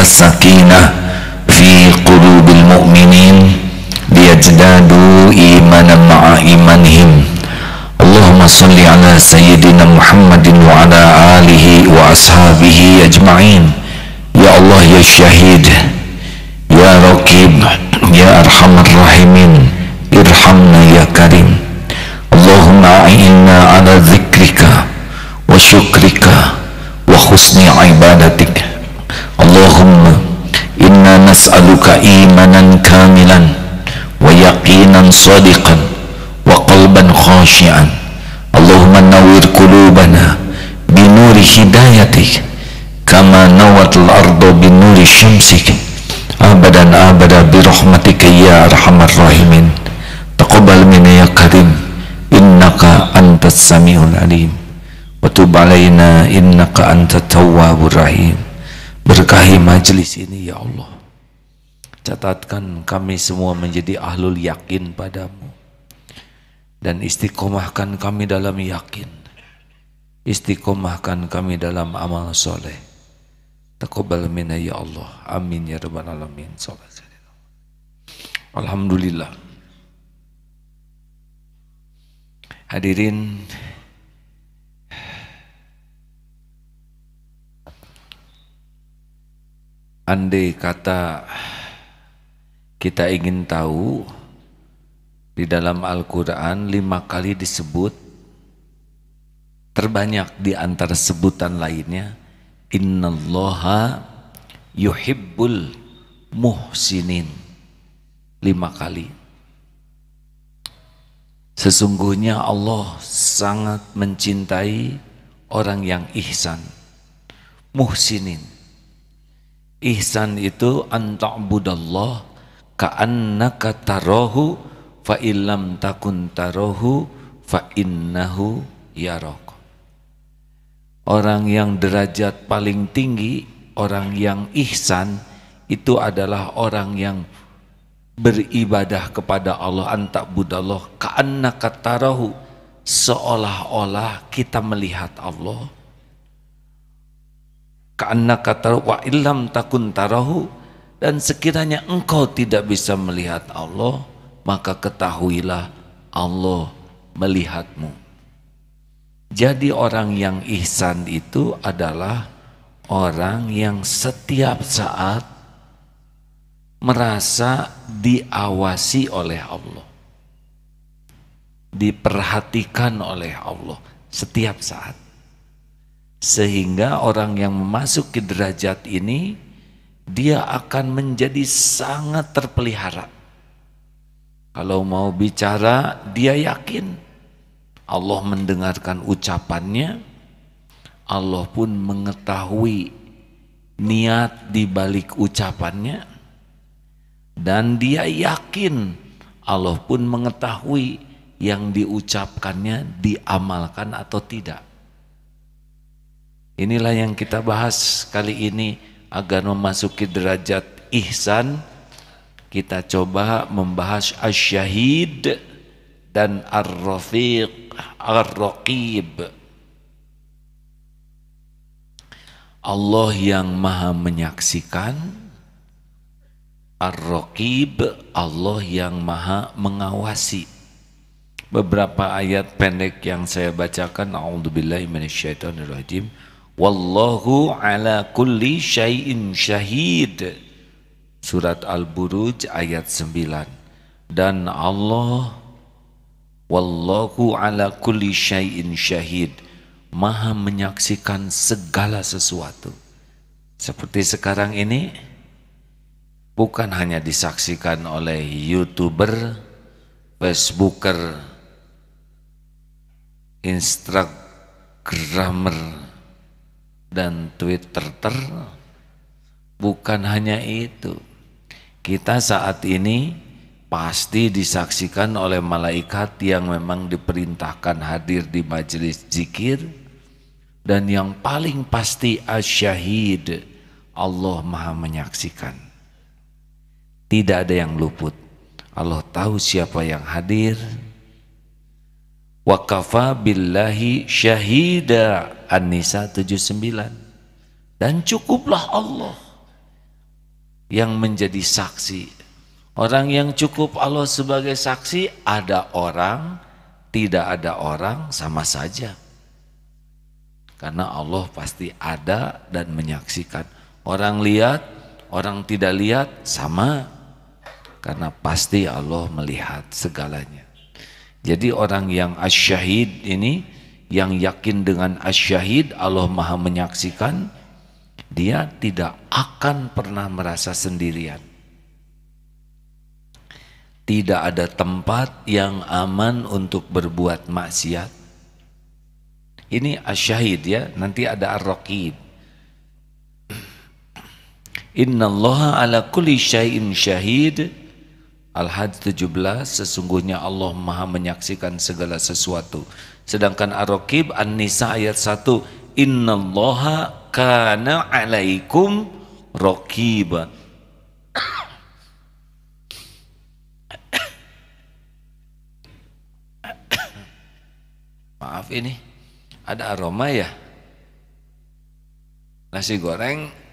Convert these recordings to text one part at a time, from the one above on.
sakinah fi qulubil mu'minin liyazdadu imanan ma'a imanihim. Allahumma salli ala sayyidina Muhammadin wa ala alihi wa ashabihi ajma'in. Ya Allah ya Syahid, ya Raqib, ya Arhamar Rahimin, irhamna ya Karim. Allahumma a'inna ala zikrika wa syukrika wa husni ibadatik. Allahumma inna nas'aluka imanan kamilan wa yaqinan sadiqan wa qalban khashi'an. Allahumma nawwir qulubana binuri hidayatik kama nawatul ardu binuri syamsik abadan abada birahmatika ya arhamar rahimin. Taqabbal minna ya karim innaka antas samiul alim wa tub alaina innaka antat tawwabur rahim. Berkahi majlis ini ya Allah, catatkan kami semua menjadi ahlul yakin padamu, dan istiqomahkan kami dalam yakin, istiqomahkan kami dalam amal soleh. Taqabbal minna ya Allah, amin ya rabbal alamin. Alhamdulillah. Hadirin, andai kata kita ingin tahu, di dalam Al-Quran 5 kali disebut, terbanyak di antara sebutan lainnya, innallaha yuhibbul muhsinin, 5 kali. Sesungguhnya Allah sangat mencintai orang yang ihsan. Muhsinin, ihsan itu anta'budallah ka'annaka tarahu fa illam takun tarahu fa innahu yarak. Orang yang derajat paling tinggi, orang yang ihsan, itu adalah orang yang beribadah kepada Allah, anta'budallah ka'annaka tarahu, seolah-olah kita melihat Allah. Ka'annaka tarahu wa illam takun tarahu, dan sekiranya engkau tidak bisa melihat Allah, maka ketahuilah Allah melihatmu. Jadi orang yang ihsan itu adalah orang yang setiap saat merasa diawasi oleh Allah, diperhatikan oleh Allah setiap saat. Sehingga orang yang memasuki derajat ini, dia akan menjadi sangat terpelihara. Kalau mau bicara, dia yakin Allah mendengarkan ucapannya, Allah pun mengetahui niat di balik ucapannya, dan dia yakin Allah pun mengetahui yang diucapkannya diamalkan atau tidak. Inilah yang kita bahas kali ini. Agar memasuki derajat ihsan, kita coba membahas asy-syahid dan ar-rafiq, ar-raqib. Allah yang maha menyaksikan, ar-raqib, Allah yang maha mengawasi. Beberapa ayat pendek yang saya bacakan, a'udzubillahi minasyaitonirrajim. Wallahu ala kulli syai'in syahid, surat Al-Buruj ayat 9. Dan Allah, wallahu ala kulli syai'in syahid, maha menyaksikan segala sesuatu. Seperti sekarang ini, bukan hanya disaksikan oleh YouTuber, Facebooker, Instagramer, dan Twitter. Bukan hanya itu, kita saat ini pasti disaksikan oleh malaikat yang memang diperintahkan hadir di majelis zikir, dan yang paling pasti asy-syahid, Allah maha menyaksikan. Tidak ada yang luput. Allah tahu siapa yang hadir. Wa kafa billahi syahida, An-Nisa 79. Dan cukuplah Allah yang menjadi saksi. Orang yang cukup Allah sebagai saksi, ada orang, tidak ada orang, sama saja. Karena Allah pasti ada dan menyaksikan. Orang lihat, orang tidak lihat, sama. Karena pasti Allah melihat segalanya. Jadi orang yang asyahid ini, yang yakin dengan asyahid, Allah maha menyaksikan, dia tidak akan pernah merasa sendirian. Tidak ada tempat yang aman untuk berbuat maksiat. Ini asyahid ya, nanti ada ar-raqib. Innallaha ala kulli syai'in syahid. Al-Hajj 17, sesungguhnya Allah maha menyaksikan segala sesuatu. Sedangkan Ar-Raqib An-Nisa ayat 1, innallaha kana alaikum raqiba. Maaf ini ada aroma ya, nasi goreng.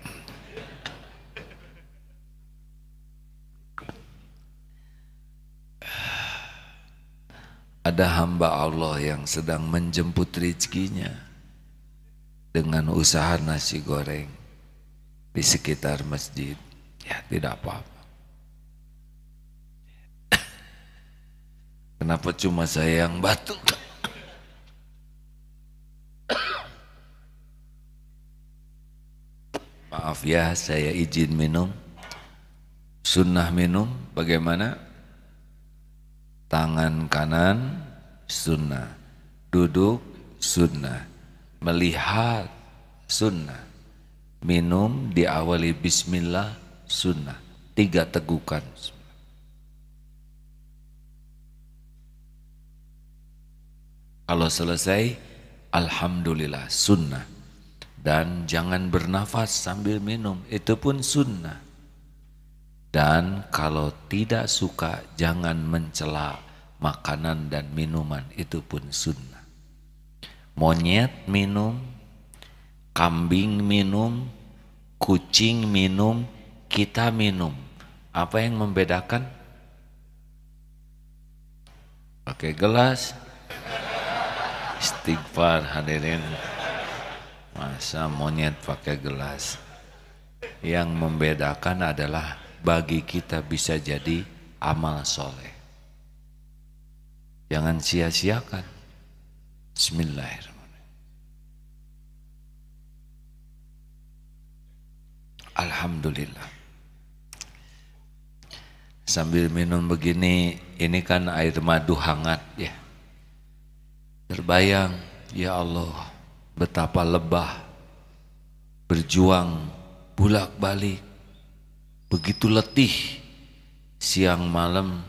Ada hamba Allah yang sedang menjemput rezekinya dengan usaha nasi goreng di sekitar masjid. Ya tidak apa-apa. Kenapa cuma saya yang batuk? Maaf ya, saya izin minum. Sunnah minum bagaimana? Tangan kanan sunnah, duduk sunnah, melihat sunnah, minum diawali bismillah sunnah, 3 tegukan. Kalau selesai alhamdulillah sunnah. Dan jangan bernafas sambil minum, itu pun sunnah. Dan kalau tidak suka jangan mencela makanan dan minuman, itu pun sunnah. Monyet minum, kambing minum, kucing minum, kita minum. Apa yang membedakan? Pakai gelas. Istighfar hadirin. Masa monyet pakai gelas? Yang membedakan adalah bagi kita bisa jadi amal soleh. Jangan sia-siakan. Bismillahirrahmanirrahim. Alhamdulillah. Sambil minum begini, ini kan air madu hangat ya. Terbayang, ya Allah, betapa lebah berjuang bolak-balik. Begitu letih siang malam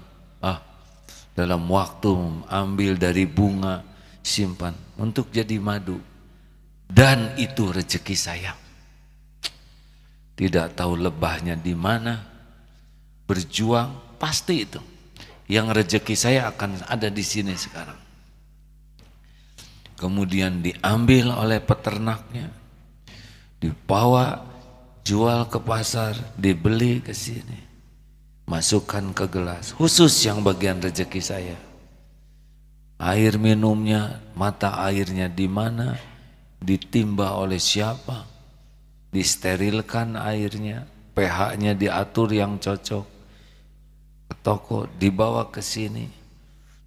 dalam waktu ambil dari bunga, simpan untuk jadi madu, dan itu rezeki saya. Tidak tahu lebahnya di mana, berjuang pasti itu. Yang rezeki saya akan ada di sini sekarang. Kemudian diambil oleh peternaknya, dibawa jual ke pasar, dibeli ke sini, masukkan ke gelas, khusus yang bagian rezeki saya. Air minumnya, mata airnya di mana, ditimba oleh siapa, disterilkan airnya, pH-nya diatur yang cocok, ke toko, dibawa ke sini,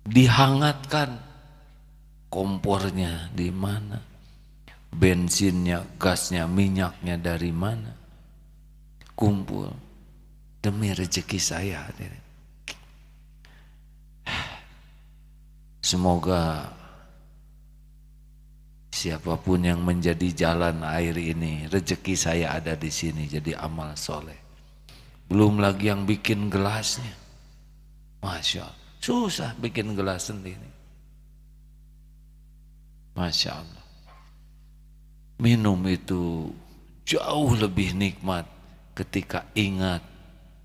dihangatkan, kompornya di mana, bensinnya, gasnya, minyaknya dari mana, kumpul demi rezeki saya. Semoga siapapun yang menjadi jalan air ini, rezeki saya ada di sini jadi amal soleh. Belum lagi yang bikin gelasnya, masya Allah, susah bikin gelas sendiri. Masya Allah. Minum itu jauh lebih nikmat ketika ingat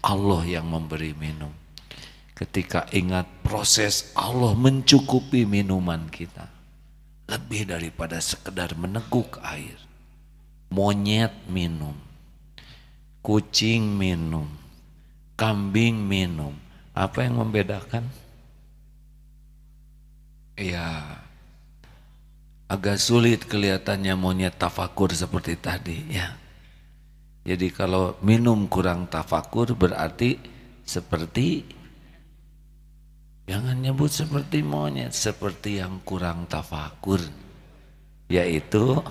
Allah yang memberi minum. Ketika ingat proses Allah mencukupi minuman kita. Lebih daripada sekedar meneguk air. Monyet minum, kucing minum, kambing minum. Apa yang membedakan? Ya, agak sulit kelihatannya monyet tafakur seperti tadi ya. Jadi kalau minum kurang tafakur berarti seperti, jangan nyebut seperti monyet, seperti yang kurang tafakur, yaitu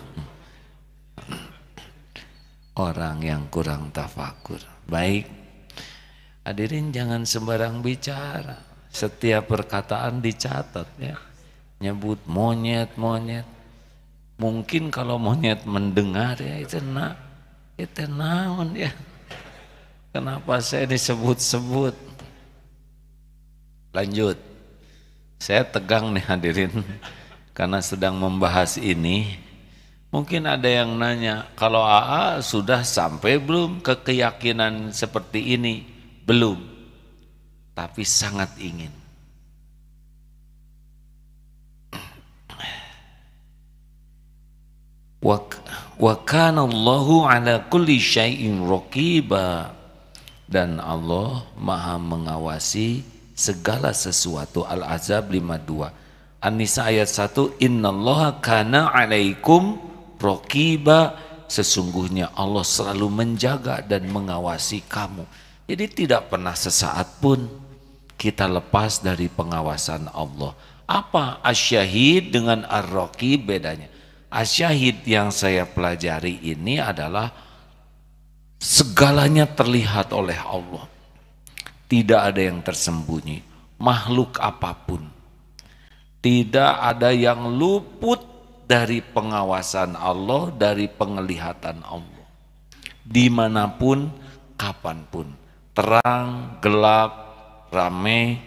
orang yang kurang tafakur. Baik, hadirin jangan sembarang bicara, setiap perkataan dicatat ya. Nyebut monyet, mungkin kalau monyet mendengar ya itu naon ya, kenapa saya disebut-sebut. Lanjut, saya tegang nih hadirin karena sedang membahas ini. Mungkin ada yang nanya, kalau AA sudah sampai belum ke keyakinan seperti ini? Belum, tapi sangat ingin. Wa kana Allahu ala kulli syai'in raqiba, dan Allah Maha mengawasi segala sesuatu. Al-Ahzab 52. An-Nisa ayat 1, innallaha kana 'alaikum raqiba, sesungguhnya Allah selalu menjaga dan mengawasi kamu. Jadi tidak pernah sesaat pun kita lepas dari pengawasan Allah. Apa asyahid dengan ar-raqib bedanya? Asyahid yang saya pelajari ini adalah segalanya terlihat oleh Allah. Tidak ada yang tersembunyi, makhluk apapun. Tidak ada yang luput dari pengawasan Allah, dari penglihatan Allah. Dimanapun, kapanpun. Terang, gelap, ramai,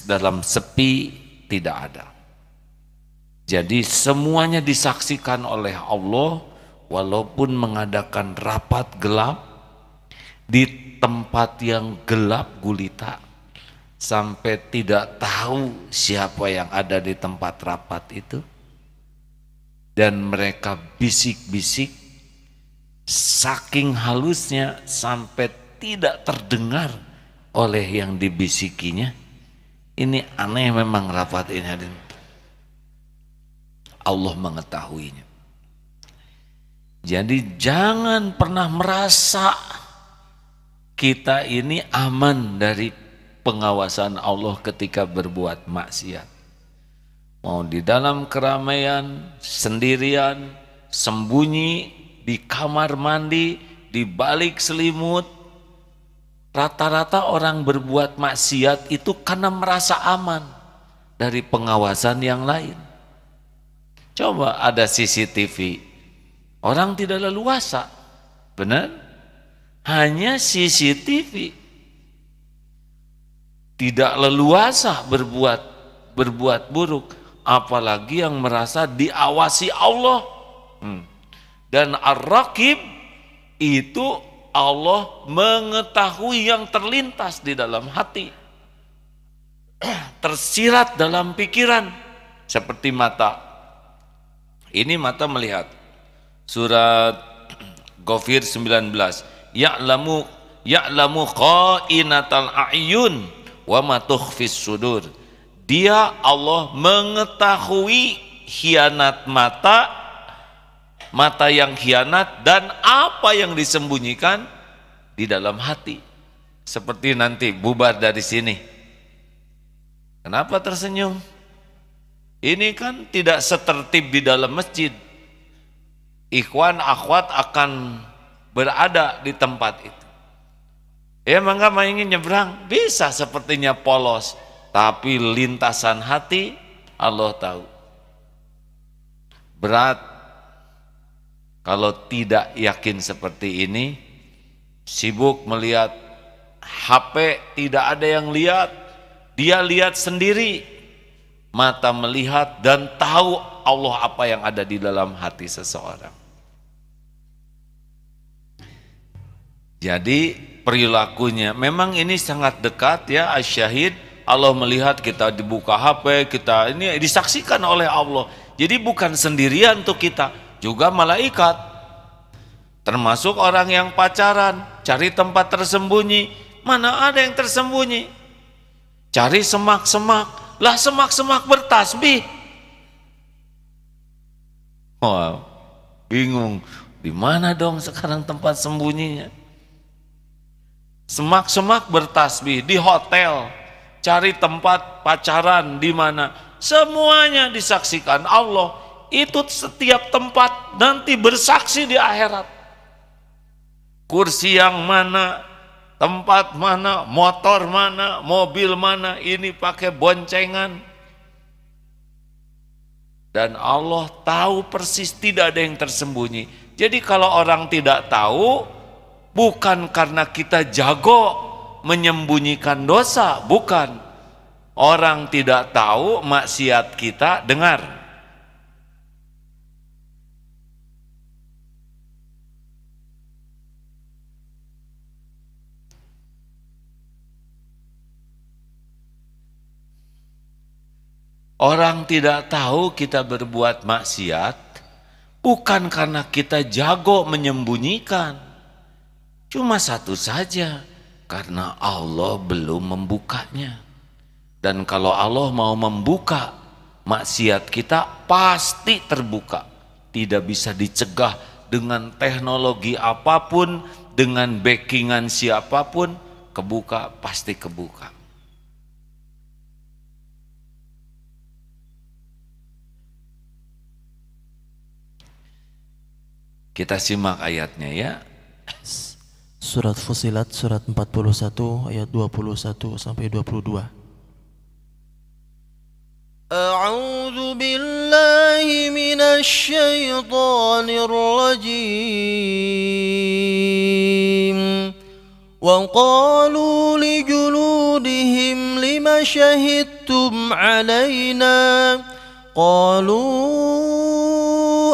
dalam sepi, tidak ada. Jadi semuanya disaksikan oleh Allah, walaupun mengadakan rapat gelap di tempat yang gelap gulita, sampai tidak tahu siapa yang ada di tempat rapat itu, dan mereka bisik-bisik saking halusnya sampai tidak terdengar oleh yang dibisikinya. Ini aneh memang rapat ini. Allah mengetahuinya. Jadi jangan pernah merasa kita ini aman dari pengawasan Allah ketika berbuat maksiat. Mau di dalam keramaian, sendirian, sembunyi, di kamar mandi, di balik selimut. Rata-rata orang berbuat maksiat itu karena merasa aman dari pengawasan yang lain. Coba ada CCTV, orang tidak leluasa, benar? Hanya CCTV, tidak leluasa berbuat buruk, apalagi yang merasa diawasi Allah. Dan ar-raqib itu Allah mengetahui yang terlintas di dalam hati, tersirat dalam pikiran, seperti mata. Ini mata melihat. Surat Ghafir 19. Ya'lamu qa'inatal a'yun wa ma tukhfis sudur. Dia Allah mengetahui khianat mata, mata yang khianat, dan apa yang disembunyikan di dalam hati. Seperti nanti bubar dari sini. Kenapa tersenyum? Ini kan tidak setertib di dalam masjid. Ikhwan akhwat akan berada di tempat itu. Ya mangga ingin nyebrang, bisa sepertinya polos, tapi lintasan hati Allah tahu. Berat kalau tidak yakin seperti ini, sibuk melihat HP, tidak ada yang lihat, dia lihat sendiri. Mata melihat dan tahu Allah apa yang ada di dalam hati seseorang. Jadi perilakunya memang ini sangat dekat ya, asyahid. Allah melihat kita dibuka HP, kita ini disaksikan oleh Allah. Jadi bukan sendirian untuk kita, juga malaikat. Termasuk orang yang pacaran, cari tempat tersembunyi. Mana ada yang tersembunyi? Cari semak-semak. Lah semak-semak bertasbih. Wow, bingung. Di mana dong sekarang tempat sembunyinya? Semak-semak bertasbih di hotel. Cari tempat pacaran di mana? Semuanya disaksikan Allah. Itu setiap tempat nanti bersaksi di akhirat. Kursi yang mana, tempat mana, motor mana, mobil mana, ini pakai boncengan. Dan Allah tahu persis, tidak ada yang tersembunyi. Jadi kalau orang tidak tahu, bukan karena kita jago menyembunyikan dosa, bukan. Orang tidak tahu maksiat kita dengar. Orang tidak tahu kita berbuat maksiat bukan karena kita jago menyembunyikan. Cuma satu saja, karena Allah belum membukanya. Dan kalau Allah mau membuka maksiat kita, pasti terbuka. Tidak bisa dicegah dengan teknologi apapun, dengan backingan siapapun, kebuka, pasti kebuka. Kita simak ayatnya ya. Surat Fussilat surat 41 ayat 21 sampai 22. A'udzu billahi minasy syaithanir rajim. Wa qalu li juludihim lima syahidtum 'alaina qalu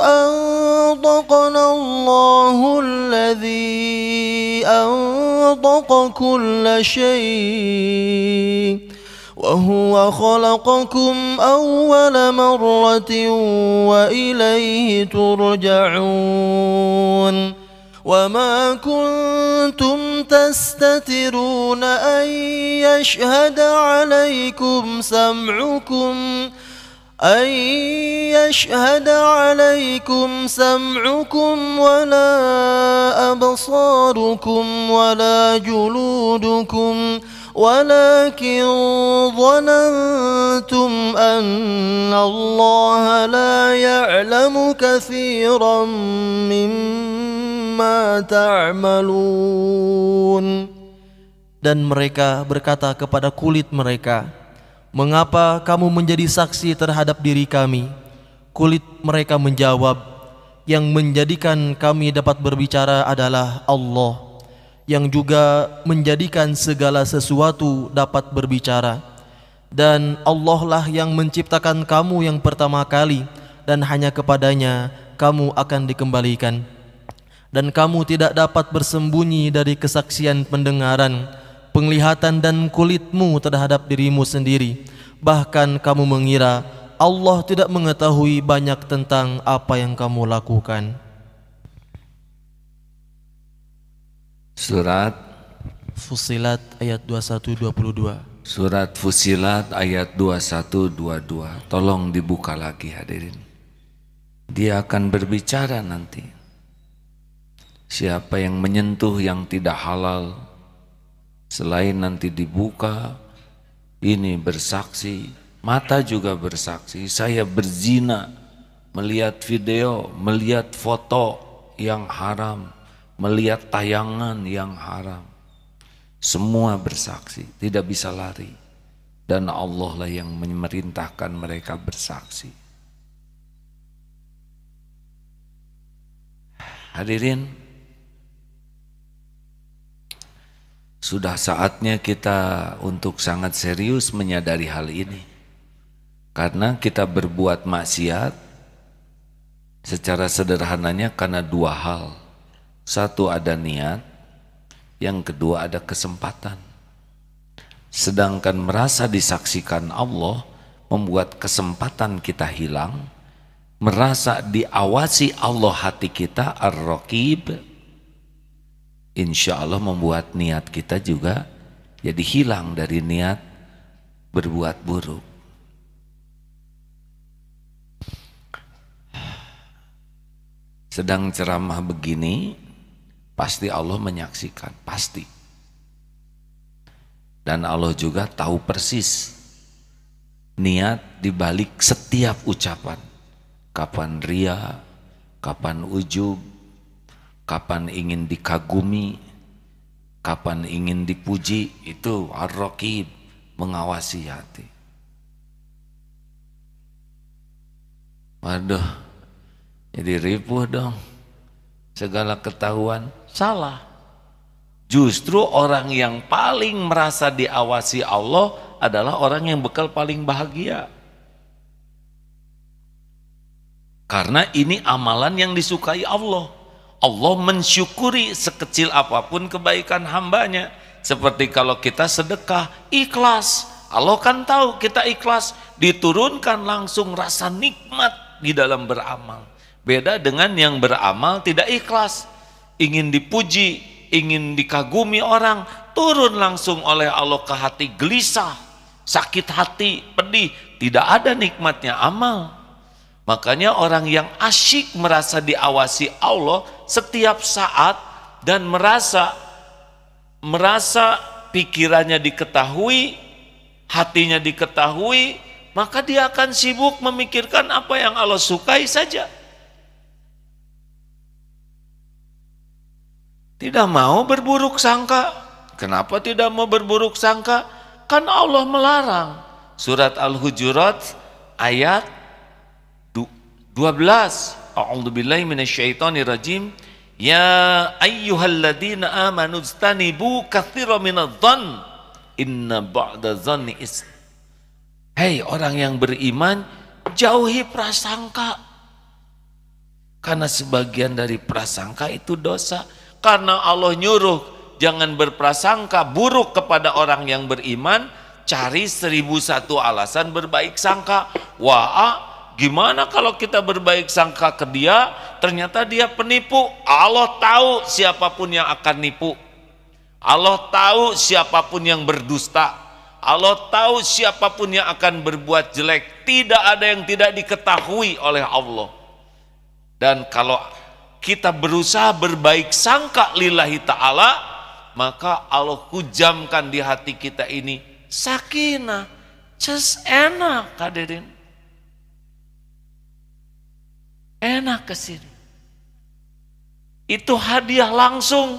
أنطقنا الله الذي أنطق كل شيء وهو خلقكم أول مرة وإليه ترجعون وما كنتم تستترون أن يشهد عليكم سمعكم ولا أبصاركم ولا جلودكم ولكن ظننتم أن الله لا يعلم كثيرا مما تعملون. Dan mereka berkata kepada kulit mereka, mengapa kamu menjadi saksi terhadap diri kami? Kulit mereka menjawab, yang menjadikan kami dapat berbicara adalah Allah, yang juga menjadikan segala sesuatu dapat berbicara. Dan Allah lah yang menciptakan kamu yang pertama kali, dan hanya kepadanya kamu akan dikembalikan. Dan kamu tidak dapat bersembunyi dari kesaksian pendengaran, penglihatan dan kulitmu terhadap dirimu sendiri. Bahkan kamu mengira Allah tidak mengetahui banyak tentang apa yang kamu lakukan. Surat Fussilat ayat 21-22. Surat Fussilat ayat 21-22. Tolong dibuka lagi hadirin. Dia akan berbicara nanti. Siapa yang menyentuh yang tidak halal, selain nanti dibuka, ini bersaksi, mata juga bersaksi. Saya berzina, melihat video, melihat foto yang haram, melihat tayangan yang haram. Semua bersaksi, tidak bisa lari. Dan Allah lah yang memerintahkan mereka bersaksi. Hadirin, sudah saatnya kita untuk sangat serius menyadari hal ini. Karena kita berbuat maksiat secara sederhananya karena dua hal. Satu, ada niat, yang kedua ada kesempatan. Sedangkan merasa disaksikan Allah membuat kesempatan kita hilang. Merasa diawasi Allah hati kita, Ar-Raqib, insya Allah membuat niat kita juga jadi hilang dari niat berbuat buruk. Sedang ceramah begini, pasti Allah menyaksikan, pasti. Dan Allah juga tahu persis niat dibalik setiap ucapan. Kapan ria, kapan ujub, kapan ingin dikagumi, kapan ingin dipuji, itu Ar-Raqib, mengawasi hati. Waduh, jadi ripuh dong, segala ketahuan salah. Justru orang yang paling merasa diawasi Allah adalah orang yang bekal paling bahagia. Karena ini amalan yang disukai Allah. Allah mensyukuri sekecil apapun kebaikan hambanya. Seperti kalau kita sedekah, ikhlas. Allah kan tahu kita ikhlas, diturunkan langsung rasa nikmat di dalam beramal. Beda dengan yang beramal tidak ikhlas, ingin dipuji, ingin dikagumi orang, turun langsung oleh Allah ke hati gelisah, sakit hati, pedih, tidak ada nikmatnya amal. Makanya orang yang asyik merasa diawasi Allah setiap saat dan merasa pikirannya diketahui, hatinya diketahui, maka dia akan sibuk memikirkan apa yang Allah sukai saja. Tidak mau berburuk sangka. Kenapa tidak mau berburuk sangka? Kan Allah melarang. Surat Al-Hujurat ayat 12. A'udzubillahi minasyaitonirrajim. Ya ayyuhalladzina amanu ijtanibu katsiran minadh-dhann inna ba'da dhanni is. Hei orang yang beriman, jauhi prasangka. Karena sebagian dari prasangka itu dosa. Karena Allah nyuruh jangan berprasangka buruk kepada orang yang beriman, cari 1001 alasan berbaik sangka. Wah, gimana kalau kita berbaik sangka ke dia, ternyata dia penipu. Allah tahu siapapun yang akan nipu. Allah tahu siapapun yang berdusta. Allah tahu siapapun yang akan berbuat jelek. Tidak ada yang tidak diketahui oleh Allah. Dan kalau kita berusaha berbaik sangka lillahi ta'ala, maka Allah hujamkan di hati kita ini sakinah, just enak hadirin. Enak kesini. Itu hadiah langsung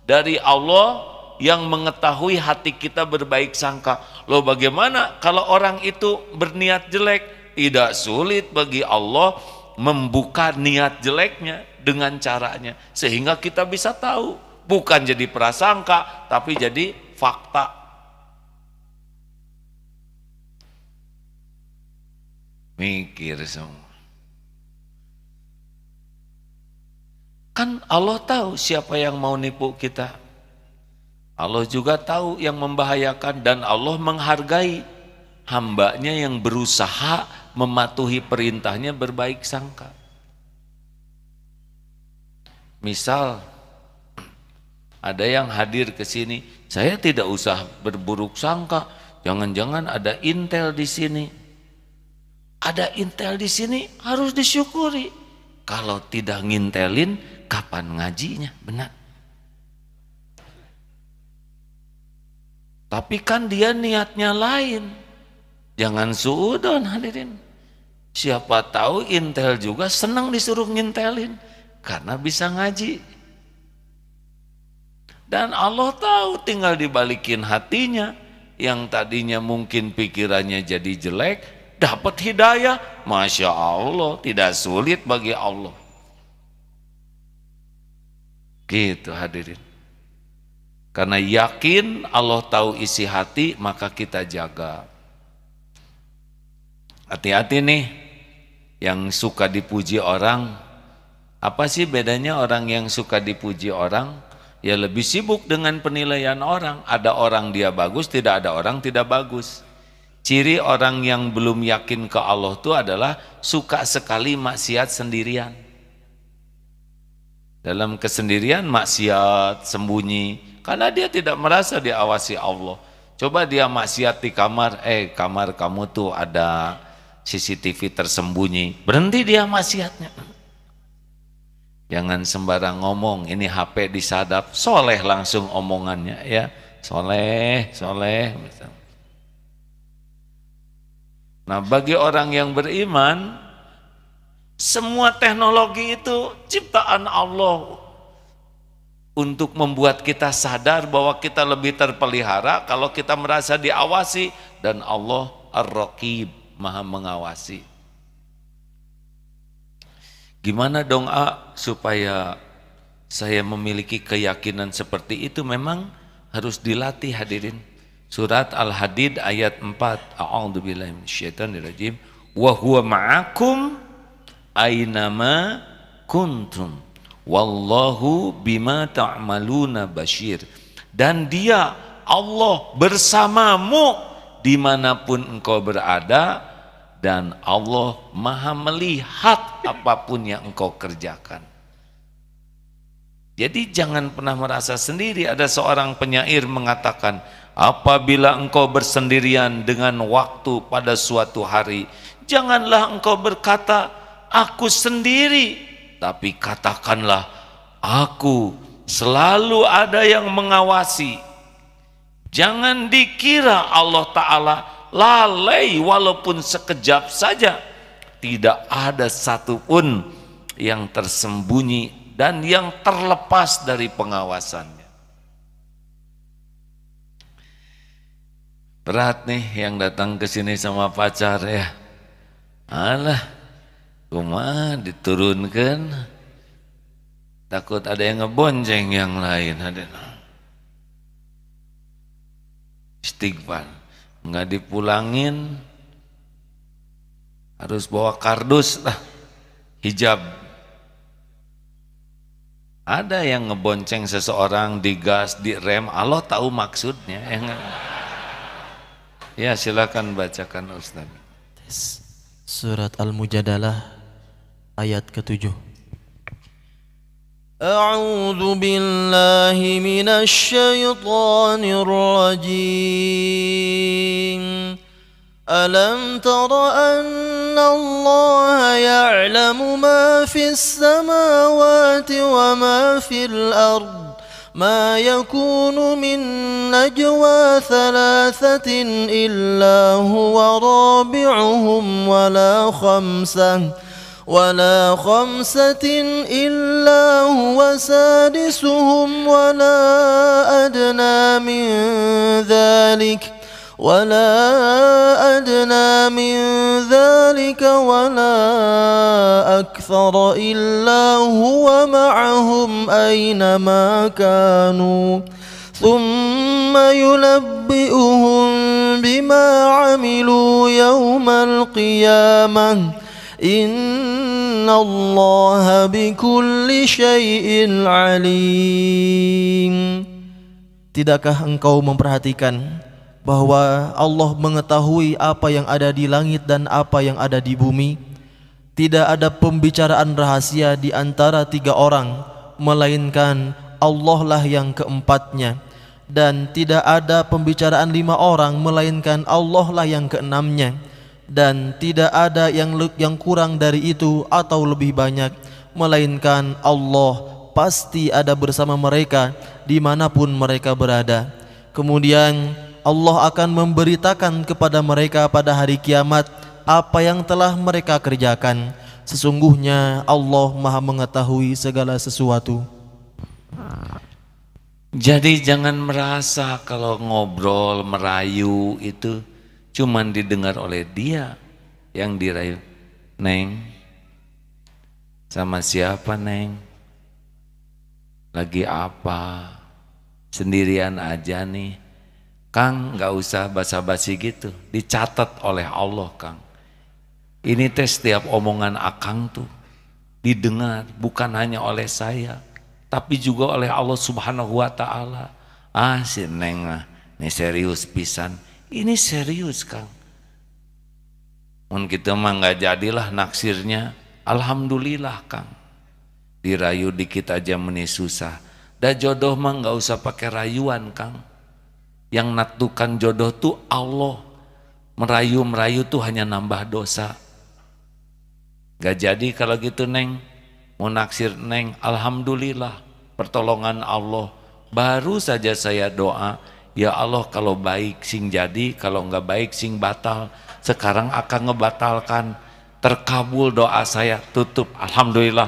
dari Allah yang mengetahui hati kita berbaik sangka. Loh bagaimana kalau orang itu berniat jelek? Tidak sulit bagi Allah membuka niat jeleknya dengan caranya, sehingga kita bisa tahu, bukan jadi prasangka tapi jadi fakta. Mikir semua. Kan Allah tahu siapa yang mau nipu kita. Allah juga tahu yang membahayakan, dan Allah menghargai hambanya yang berusaha mematuhi perintahnya berbaik sangka. Misal ada yang hadir ke sini, saya tidak usah berburuk sangka, jangan-jangan ada intel di sini. Ada intel di sini harus disyukuri. Kalau tidak ngintelin, kapan ngajinya? Benar. Tapi kan dia niatnya lain. Jangan suudon hadirin. Siapa tahu intel juga senang disuruh ngintelin karena bisa ngaji. Dan Allah tahu, tinggal dibalikin hatinya. Yang tadinya mungkin pikirannya jadi jelek, dapat hidayah. Masya Allah, tidak sulit bagi Allah. Gitu hadirin. Karena yakin Allah tahu isi hati, maka kita jaga. Hati-hati nih yang suka dipuji orang. Apa sih bedanya orang yang suka dipuji orang? Ya lebih sibuk dengan penilaian orang. Ada orang dia bagus, tidak ada orang tidak bagus. Ciri orang yang belum yakin ke Allah itu adalah suka sekali maksiat sendirian. Dalam kesendirian maksiat, sembunyi, karena dia tidak merasa diawasi Allah. Coba dia maksiat di kamar, kamar kamu tuh ada CCTV tersembunyi, berhenti dia maksiatnya. Jangan sembarang ngomong, ini HP disadap, soleh langsung omongannya ya, soleh. Nah bagi orang yang beriman, semua teknologi itu ciptaan Allah untuk membuat kita sadar bahwa kita lebih terpelihara kalau kita merasa diawasi, dan Allah Ar-Raqib, Maha mengawasi. Gimana dong supaya saya memiliki keyakinan seperti itu? Memang harus dilatih hadirin. Surat Al-Hadid ayat 4, A'udzubillahi minasyaitonirrajim, wa huwa ma'akum aynama kuntum wallahu bima ta'maluna basyir. Dan dia Allah bersamamu dimanapun engkau berada, dan Allah maha melihat apapun yang engkau kerjakan. Jadi jangan pernah merasa sendiri. Ada seorang penyair mengatakan, apabila engkau bersendirian dengan waktu pada suatu hari, janganlah engkau berkata aku sendiri, tapi katakanlah aku selalu ada yang mengawasi. Jangan dikira Allah Ta'ala lalai walaupun sekejap saja. Tidak ada satupun yang tersembunyi dan yang terlepas dari pengawasannya. Berat nih yang datang ke sini sama pacar ya. Alah, cuma diturunkan, takut ada yang ngebonceng yang lain. Istighfar, nggak dipulangin, harus bawa kardus lah, hijab. Ada yang ngebonceng seseorang, digas, direm, Allah tahu maksudnya. Ya silakan bacakan Ustaz. Surat Al-Mujadalah ayat ke-7. A'udzu billahi minasy syaithanir rajim. Alam tara anna Allah ya'lamu ma fis samawati wa ma fil ard. ما يكون من نجوى ثلاثة إلا هو رابعهم ولا خمسة إلا هو سادسهم ولا أدنى من ذلك ولا أكثر إلا هو معهم أينما كانوا ثم ينبئهم بما عملوا يوم القيامة إن الله بكل شيء عليم. Tidakkah engkau memperhatikan bahwa Allah mengetahui apa yang ada di langit dan apa yang ada di bumi? Tidak ada pembicaraan rahasia di antara tiga orang, melainkan Allah lah yang keempatnya. Dan tidak ada pembicaraan 5 orang, melainkan Allah lah yang keenamnya. Dan tidak ada yang kurang dari itu atau lebih banyak, melainkan Allah pasti ada bersama mereka dimanapun mereka berada. Kemudian Allah akan memberitakan kepada mereka pada hari kiamat apa yang telah mereka kerjakan. Sesungguhnya Allah Maha mengetahui segala sesuatu. Jadi jangan merasa kalau ngobrol, merayu itu cuman didengar oleh dia yang dirayu. Neng, sama siapa Neng? Lagi apa? Sendirian aja nih. Kang, gak usah basa-basi gitu, dicatat oleh Allah Kang. Ini teh setiap omongan akang tuh didengar bukan hanya oleh saya, tapi juga oleh Allah Subhanahu wa Ta'ala. Si Neng ini serius pisan. Ini serius Kang. Mun kita mah gak jadilah naksirnya, alhamdulillah Kang. Dirayu dikit aja meni susah. Dan jodoh mah nggak usah pakai rayuan, Kang. Yang natukan jodoh tuh Allah. Merayu-merayu tuh hanya nambah dosa. Gak jadi kalau gitu, Neng. Mau naksir Neng, alhamdulillah, pertolongan Allah. Baru saja saya doa, ya Allah kalau baik sing jadi, kalau nggak baik sing batal. Sekarang akan ngebatalkan, terkabul doa saya, tutup, alhamdulillah.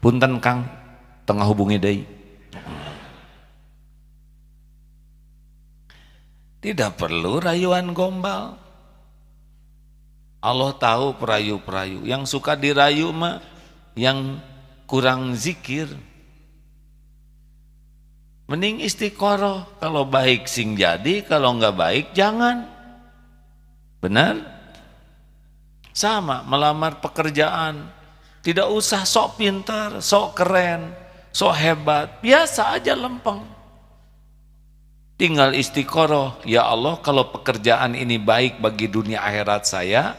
Punten Kang, tengah hubungi deui. Tidak perlu rayuan gombal. Allah tahu perayu-perayu. Yang suka dirayu mah yang kurang zikir. Mending istiqoroh. Kalau baik sing jadi, kalau nggak baik jangan. Benar? Sama melamar pekerjaan. Tidak usah sok pintar, sok keren, sok hebat. Biasa aja lempeng. Tinggal istiqoroh. Ya Allah, kalau pekerjaan ini baik bagi dunia akhirat saya,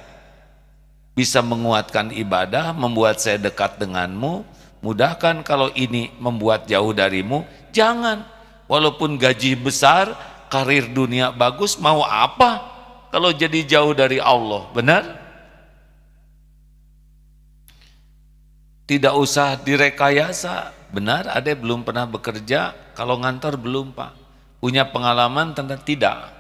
bisa menguatkan ibadah, membuat saya dekat denganmu, mudahkan. Kalau ini membuat jauh darimu, jangan. Walaupun gaji besar, karir dunia bagus, mau apa kalau jadi jauh dari Allah? Benar? Tidak usah direkayasa. Benar, ada belum pernah bekerja, kalau ngantor belum Pak. Punya pengalaman tentang tidak.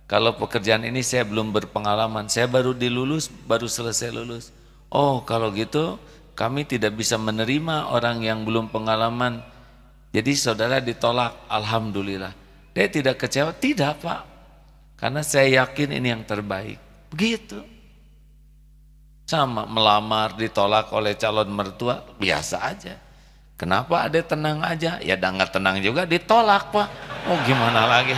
Kalau pekerjaan ini saya belum berpengalaman, saya baru dilulus, baru selesai lulus. Oh kalau gitu kami tidak bisa menerima orang yang belum pengalaman. Jadi saudara ditolak, alhamdulillah. Dia tidak kecewa? Tidak Pak. Karena saya yakin ini yang terbaik. Begitu. Sama melamar ditolak oleh calon mertua, biasa aja. Kenapa ada tenang aja? Ya nggak tenang juga ditolak Pak. Oh gimana lagi?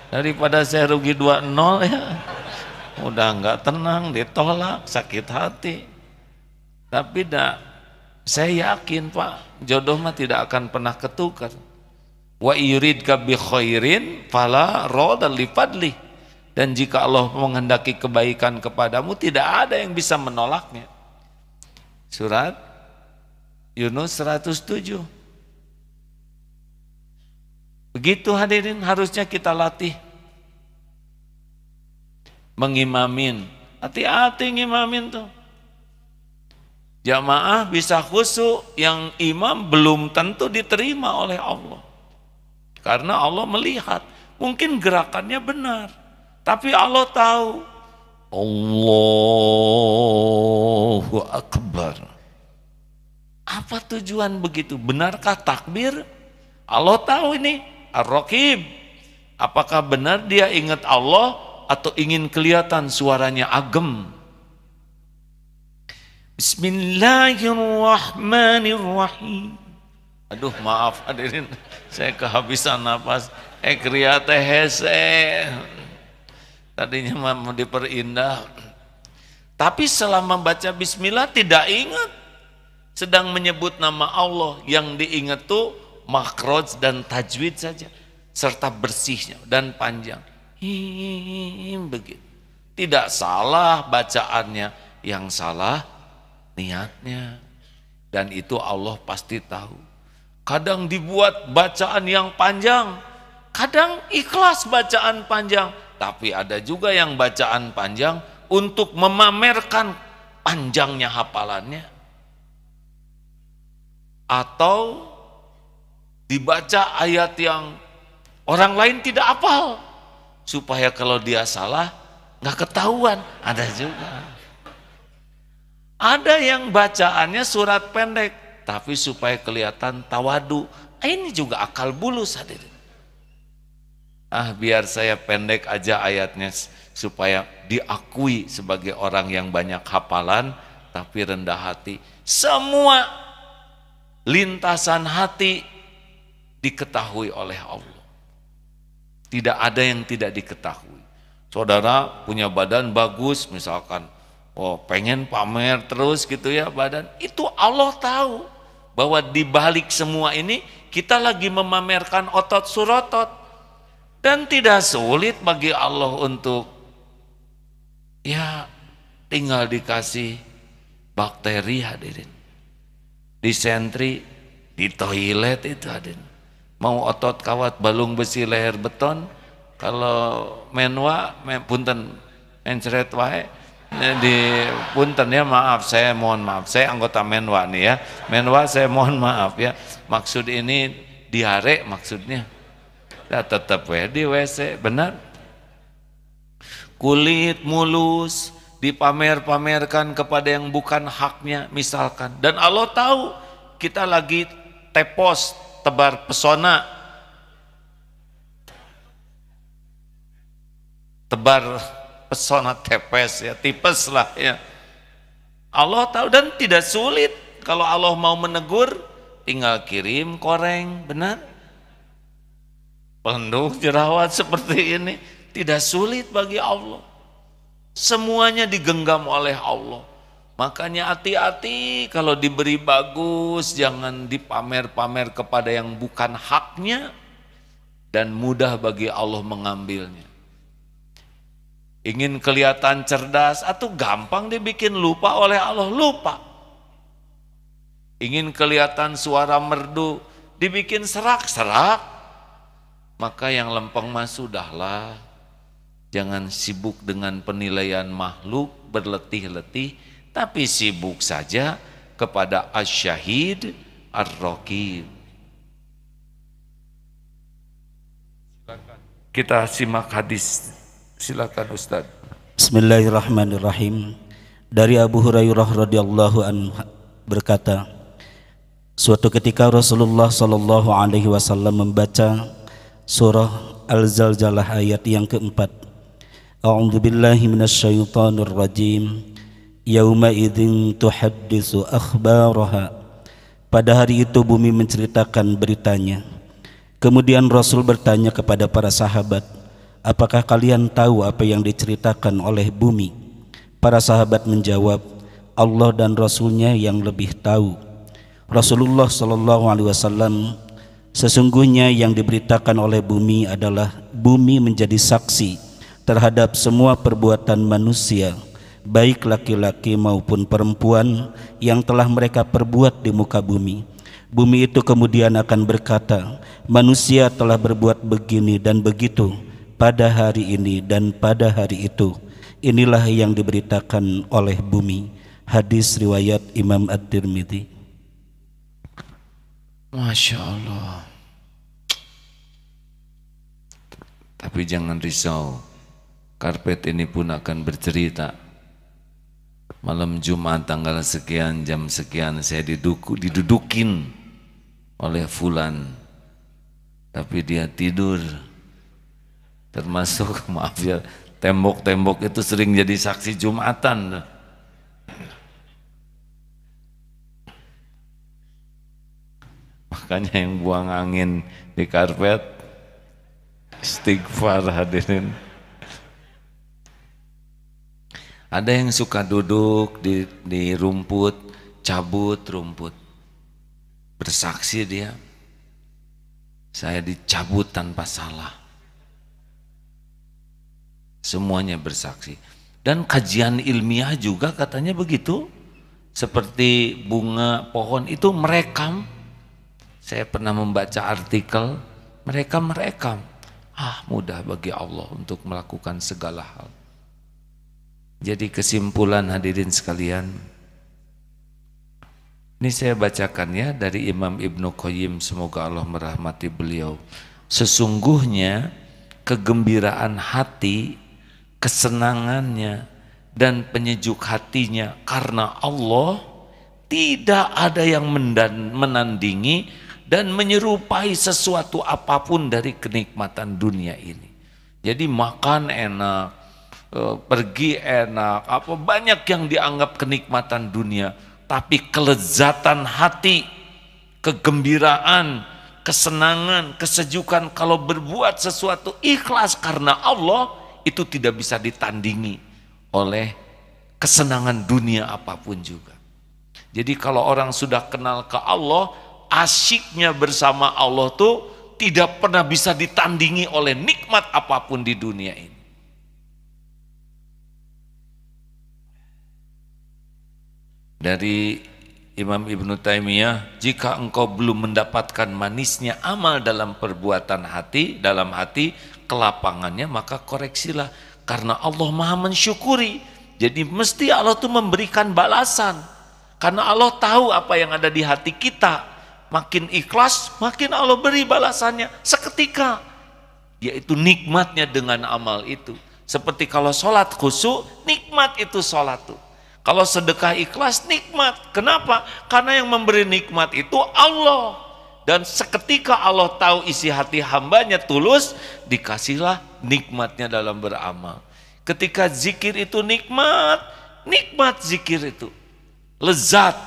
Daripada saya rugi 2-0 ya. Udah nggak tenang, ditolak, sakit hati. Tapi saya yakin Pak, jodoh mah tidak akan pernah ketukar. Wa yuridka bi khairin fala radha li fadli. Dan jika Allah menghendaki kebaikan kepadamu, tidak ada yang bisa menolaknya. Surat Yunus 107. Begitu hadirin harusnya kita latih. Mengimamin. Hati-hati ngimamin tuh. Jamaah bisa khusyuk, yang imam belum tentu diterima oleh Allah. Karena Allah melihat, mungkin gerakannya benar. Tapi Allah tahu. Allahu Akbar. Apa tujuan begitu? Benarkah takbir? Allah tahu ini. Ar-Raqib. Apakah benar dia ingat Allah atau ingin kelihatan suaranya agem? Bismillahirrahmanirrahim. Aduh maaf hadirin, saya kehabisan nafas. Kriya teh hese. Tadinya mau diperindah. Tapi selama baca bismillah tidak ingat. Sedang menyebut nama Allah, yang diingat tuh makhraj dan tajwid saja, serta bersihnya dan panjang. Begitu. Tidak salah bacaannya, yang salah niatnya. Dan itu Allah pasti tahu. Kadang dibuat bacaan yang panjang, kadang ikhlas bacaan panjang. Tapi ada juga yang bacaan panjang untuk memamerkan panjangnya hafalannya. Atau dibaca ayat yang orang lain tidak hafal, supaya kalau dia salah nggak ketahuan. Ada juga. Ada yang bacaannya surat pendek, tapi supaya kelihatan tawadu. Ini juga akal bulus hadirin. Biar saya pendek aja ayatnya supaya diakui sebagai orang yang banyak hafalan tapi rendah hati. Semua lintasan hati diketahui oleh Allah. Tidak ada yang tidak diketahui. Saudara punya badan bagus misalkan, pengen pamer terus gitu ya badan. Itu Allah tahu bahwa di balik semua ini kita lagi memamerkan otot surotot. Dan tidak sulit bagi Allah untuk tinggal dikasih bakteri hadirin. di sentri, di toilet itu ada. Mau otot kawat balung besi leher beton, kalau menwa punten mencret wae di punten ya, maaf saya mohon maaf, saya anggota menwa nih ya, menwa saya mohon maaf ya, maksud ini diare maksudnya. Nah, tetap di WC benar. Kulit mulus dipamer-pamerkan kepada yang bukan haknya misalkan, dan Allah tahu kita lagi tepos tebar pesona, tebar pesona tepes ya, tipes lah ya. Allah tahu dan tidak sulit. Kalau Allah mau menegur tinggal kirim koreng, benar, penuh jerawat seperti ini, tidak sulit bagi Allah. Semuanya digenggam oleh Allah. Makanya hati-hati kalau diberi bagus, jangan dipamer-pamer kepada yang bukan haknya, dan mudah bagi Allah mengambilnya. Ingin kelihatan cerdas, atau gampang dibikin lupa oleh Allah, lupa. Ingin kelihatan suara merdu, dibikin serak-serak. Maka yang lempeng mah sudahlah. Jangan sibuk dengan penilaian makhluk berletih-letih, tapi sibuk saja kepada Asy-Syahid Ar-Raqib. Kita simak hadis, silakan Ustaz. Bismillahirrahmanirrahim. Dari Abu Hurairah radhiyallahu anhu berkata, suatu ketika Rasulullah sallallahu alaihi wasallam membaca surah Al-Zalzalah ayat yang keempat. A'udzu billahi minasyaitonir rajim. Yauma idzin tuhaddisu akhbaraha. Pada hari itu bumi menceritakan beritanya. Kemudian Rasul bertanya kepada para sahabat, apakah kalian tahu apa yang diceritakan oleh bumi? Para sahabat menjawab, Allah dan Rasulnya yang lebih tahu. Rasulullah sallallahu alaihi wasallam, sesungguhnya yang diberitakan oleh bumi adalah bumi menjadi saksi terhadap semua perbuatan manusia, baik laki-laki maupun perempuan yang telah mereka perbuat di muka bumi. Bumi itu kemudian akan berkata, manusia telah berbuat begini dan begitu pada hari ini dan pada hari itu. Inilah yang diberitakan oleh bumi. Hadis riwayat Imam At-Tirmidzi. Masya Allah. Tapi jangan risau, karpet ini pun akan bercerita. Malam Jumat tanggal sekian jam sekian saya didudukin oleh fulan, tapi dia tidur. Termasuk maaf ya, tembok-tembok itu sering jadi saksi Jumatan. Makanya yang buang angin di karpet istighfar hadirin. Ada yang suka duduk di rumput, cabut rumput, bersaksi dia, saya dicabut tanpa salah. Semuanya bersaksi. Dan kajian ilmiah juga katanya begitu, seperti bunga pohon itu merekam. Saya pernah membaca artikel, mereka merekam. Mudah bagi Allah untuk melakukan segala hal. Jadi kesimpulan hadirin sekalian, ini saya bacakan ya dari Imam Ibnu Qayyim, semoga Allah merahmati beliau. Sesungguhnya kegembiraan hati, kesenangannya dan penyejuk hatinya karena Allah tidak ada yang menandingi dan menyerupai sesuatu apapun dari kenikmatan dunia ini. Jadi makan enak, pergi enak, apa banyak yang dianggap kenikmatan dunia, tapi kelezatan hati, kegembiraan, kesenangan, kesejukan kalau berbuat sesuatu ikhlas karena Allah, itu tidak bisa ditandingi oleh kesenangan dunia apapun juga. Jadi kalau orang sudah kenal ke Allah, asyiknya bersama Allah tuh tidak pernah bisa ditandingi oleh nikmat apapun di dunia ini. Dari Imam Ibnu Taimiyah, jika engkau belum mendapatkan manisnya amal dalam perbuatan hati, dalam hati, kelapangannya, maka koreksilah. Karena Allah maha mensyukuri. Jadi mesti Allah tuh memberikan balasan. Karena Allah tahu apa yang ada di hati kita. Makin ikhlas, makin Allah beri balasannya seketika. Yaitu nikmatnya dengan amal itu. Seperti kalau sholat khusyuk, nikmat itu sholat tuh. Kalau sedekah ikhlas, nikmat. Kenapa? Karena yang memberi nikmat itu Allah. Dan seketika Allah tahu isi hati hambanya tulus, dikasihlah nikmatnya dalam beramal. Ketika zikir itu nikmat, nikmat zikir itu. Lezat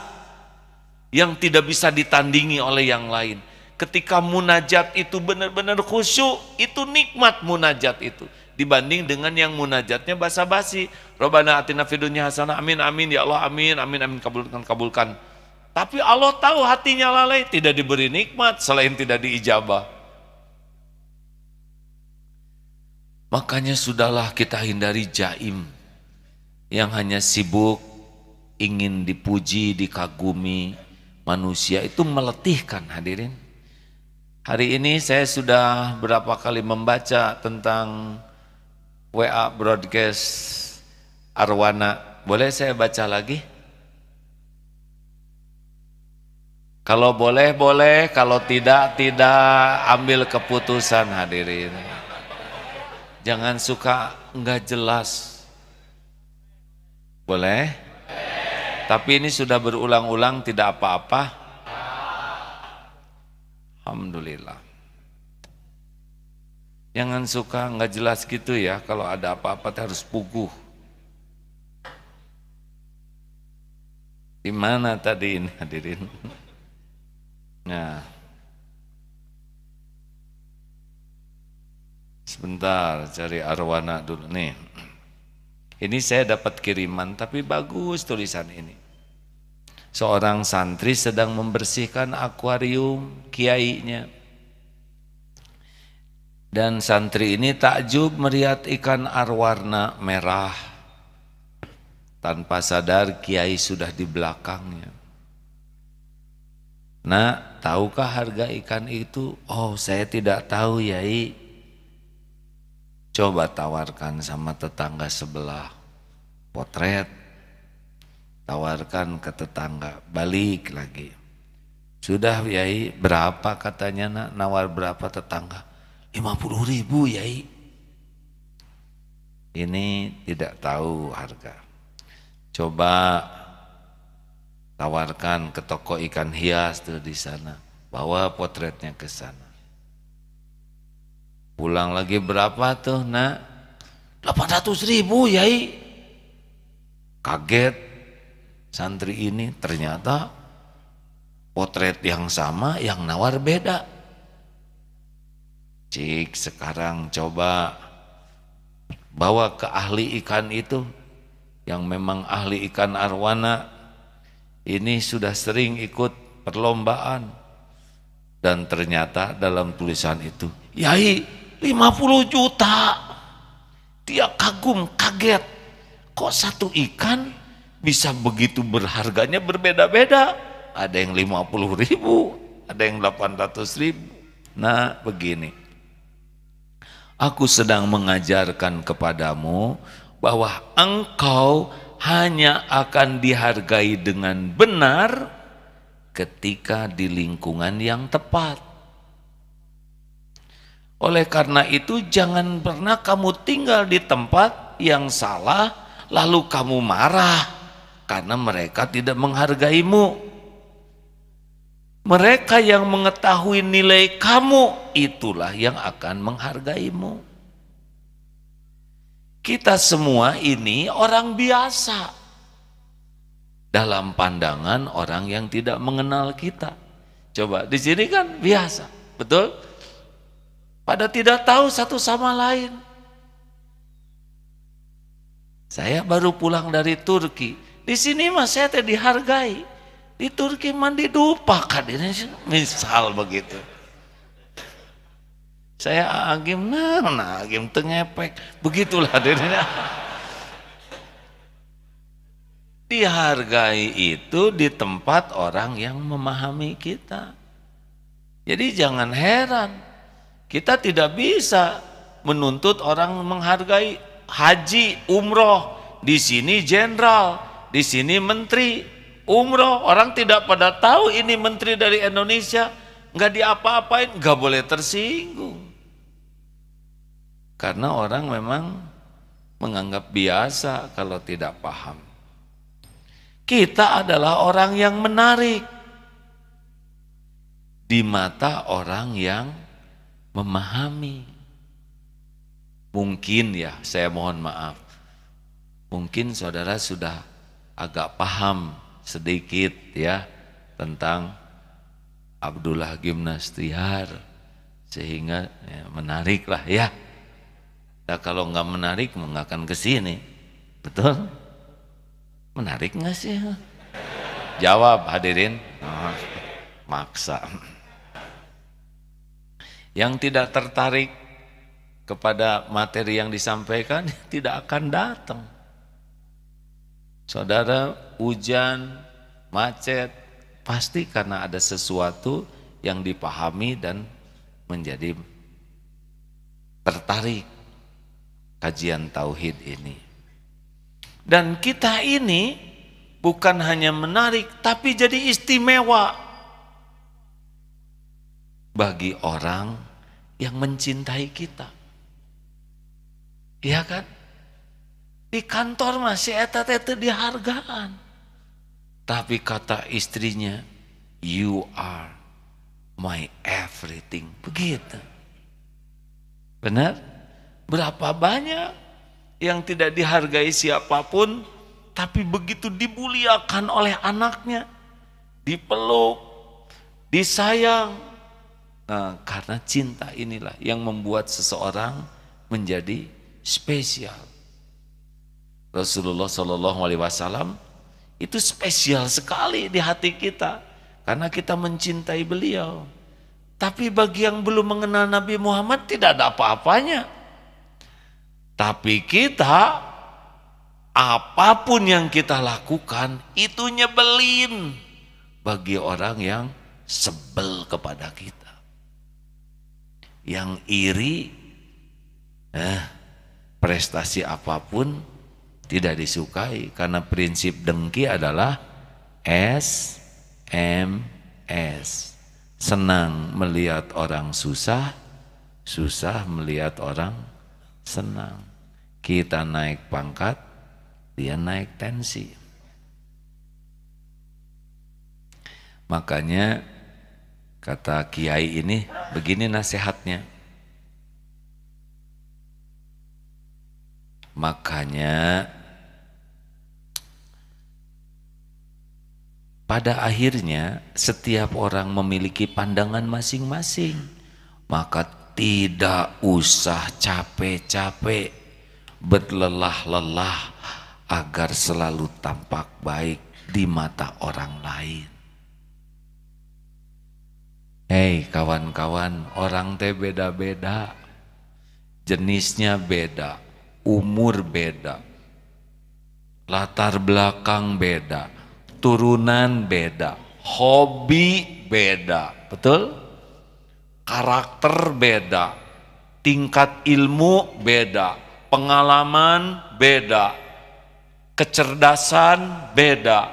yang tidak bisa ditandingi oleh yang lain. Ketika munajat itu benar-benar khusyuk, itu nikmat munajat itu. Dibanding dengan yang munajatnya basa-basi. Rabbana atina fid dunya hasanah, amin amin ya Allah, amin amin amin, kabulkan kabulkan. Tapi Allah tahu hatinya lalai, tidak diberi nikmat selain tidak diijabah. Makanya sudahlah kita hindari jaim yang hanya sibuk ingin dipuji, dikagumi. Manusia itu meletihkan, hadirin. Hari ini saya sudah berapa kali membaca tentang WA broadcast Arwana. Boleh saya baca lagi? Kalau boleh, boleh. Kalau tidak, tidak. Ambil keputusan, hadirin. Jangan suka enggak jelas. Boleh? Tapi ini sudah berulang-ulang, tidak apa-apa. Alhamdulillah. Jangan suka enggak jelas gitu ya. Kalau ada apa-apa harus puguh. Di mana tadi ini, hadirin? Nah, sebentar cari Arwana dulu nih. Ini saya dapat kiriman, tapi bagus tulisan ini. Seorang santri sedang membersihkan akuarium kiainya. Dan santri ini takjub melihat ikan arwana merah. Tanpa sadar kiai sudah di belakangnya. Nah, tahukah harga ikan itu? Oh, saya tidak tahu, Yai. Coba tawarkan sama tetangga sebelah. Potret. Tawarkan ke tetangga. Balik lagi. Sudah, Yai. Berapa katanya, nak? Nawar berapa tetangga? 50.000, Yai. Ini tidak tahu harga. Coba tawarkan ke toko ikan hias tuh di sana, bawa potretnya ke sana. Pulang lagi berapa tuh, nak? 800.000, Yai. Kaget santri ini, ternyata potret yang sama, yang nawar beda. Cik, sekarang coba bawa ke ahli ikan itu, yang memang ahli ikan arwana. Ini sudah sering ikut perlombaan. Dan ternyata dalam tulisan itu, Yai, 50 juta. Dia kagum, kaget. Kok satu ikan bisa begitu berharganya berbeda-beda? Ada yang 50.000, ada yang 800.000. Nah, begini. Aku sedang mengajarkan kepadamu bahwa engkau hanya akan dihargai dengan benar ketika di lingkungan yang tepat. Oleh karena itu jangan pernah kamu tinggal di tempat yang salah lalu kamu marah karena mereka tidak menghargaimu. Mereka yang mengetahui nilai kamu itulah yang akan menghargaimu. Kita semua ini orang biasa dalam pandangan orang yang tidak mengenal kita. Coba di sini kan biasa, betul? Pada tidak tahu satu sama lain. Saya baru pulang dari Turki. Di sini mas saya teh dihargai. Di Turki mandi dupa kadirnya, misal begitu. Saya agim nah agim tengepek, begitulah dirinya. Di dihargai itu di tempat orang yang memahami kita. Jadi jangan heran, kita tidak bisa menuntut orang menghargai haji, umroh, di sini jenderal, di sini menteri, umroh, orang tidak pada tahu ini menteri dari Indonesia, nggak diapa-apain, nggak boleh tersinggung. Karena orang memang menganggap biasa kalau tidak paham. Kita adalah orang yang menarik di mata orang yang memahami. Mungkin ya, saya mohon maaf, mungkin saudara sudah agak paham sedikit ya tentang Abdullah Gimnastiar, sehingga ya, menarik lah ya. Nah, kalau nggak menarik nggak akan kesini, betul? Menarik nggak sih? Jawab hadirin. Oh, maksa. Yang tidak tertarik kepada materi yang disampaikan tidak akan datang. Saudara, hujan, macet, pasti karena ada sesuatu yang dipahami dan menjadi tertarik kajian tauhid ini. Dan kita ini bukan hanya menarik, tapi jadi istimewa bagi orang yang mencintai kita. Iya kan? Di kantor masih eta-eta dihargaan. Tapi kata istrinya, you are my everything. Begitu. Benar? Berapa banyak yang tidak dihargai siapapun, tapi begitu dimuliakan oleh anaknya, dipeluk, disayang. Nah, karena cinta inilah yang membuat seseorang menjadi spesial. Rasulullah SAW itu spesial sekali di hati kita, karena kita mencintai beliau. Tapi bagi yang belum mengenal Nabi Muhammad tidak ada apa-apanya. Tapi kita, apapun yang kita lakukan itu nyebelin bagi orang yang sebel kepada kita, yang iri, prestasi apapun tidak disukai, karena prinsip dengki adalah SMS, senang melihat orang susah, susah melihat orang senang. Kita naik pangkat, dia naik tensi. Makanya kata kiai ini begini nasihatnya. Makanya pada akhirnya setiap orang memiliki pandangan masing-masing. Maka tidak usah capek-capek berlelah-lelah agar selalu tampak baik di mata orang lain. Hei kawan-kawan, orang teh beda-beda, jenisnya beda, umur beda, latar belakang beda, turunan beda, hobi beda, betul? Karakter beda, tingkat ilmu beda, pengalaman beda, kecerdasan beda,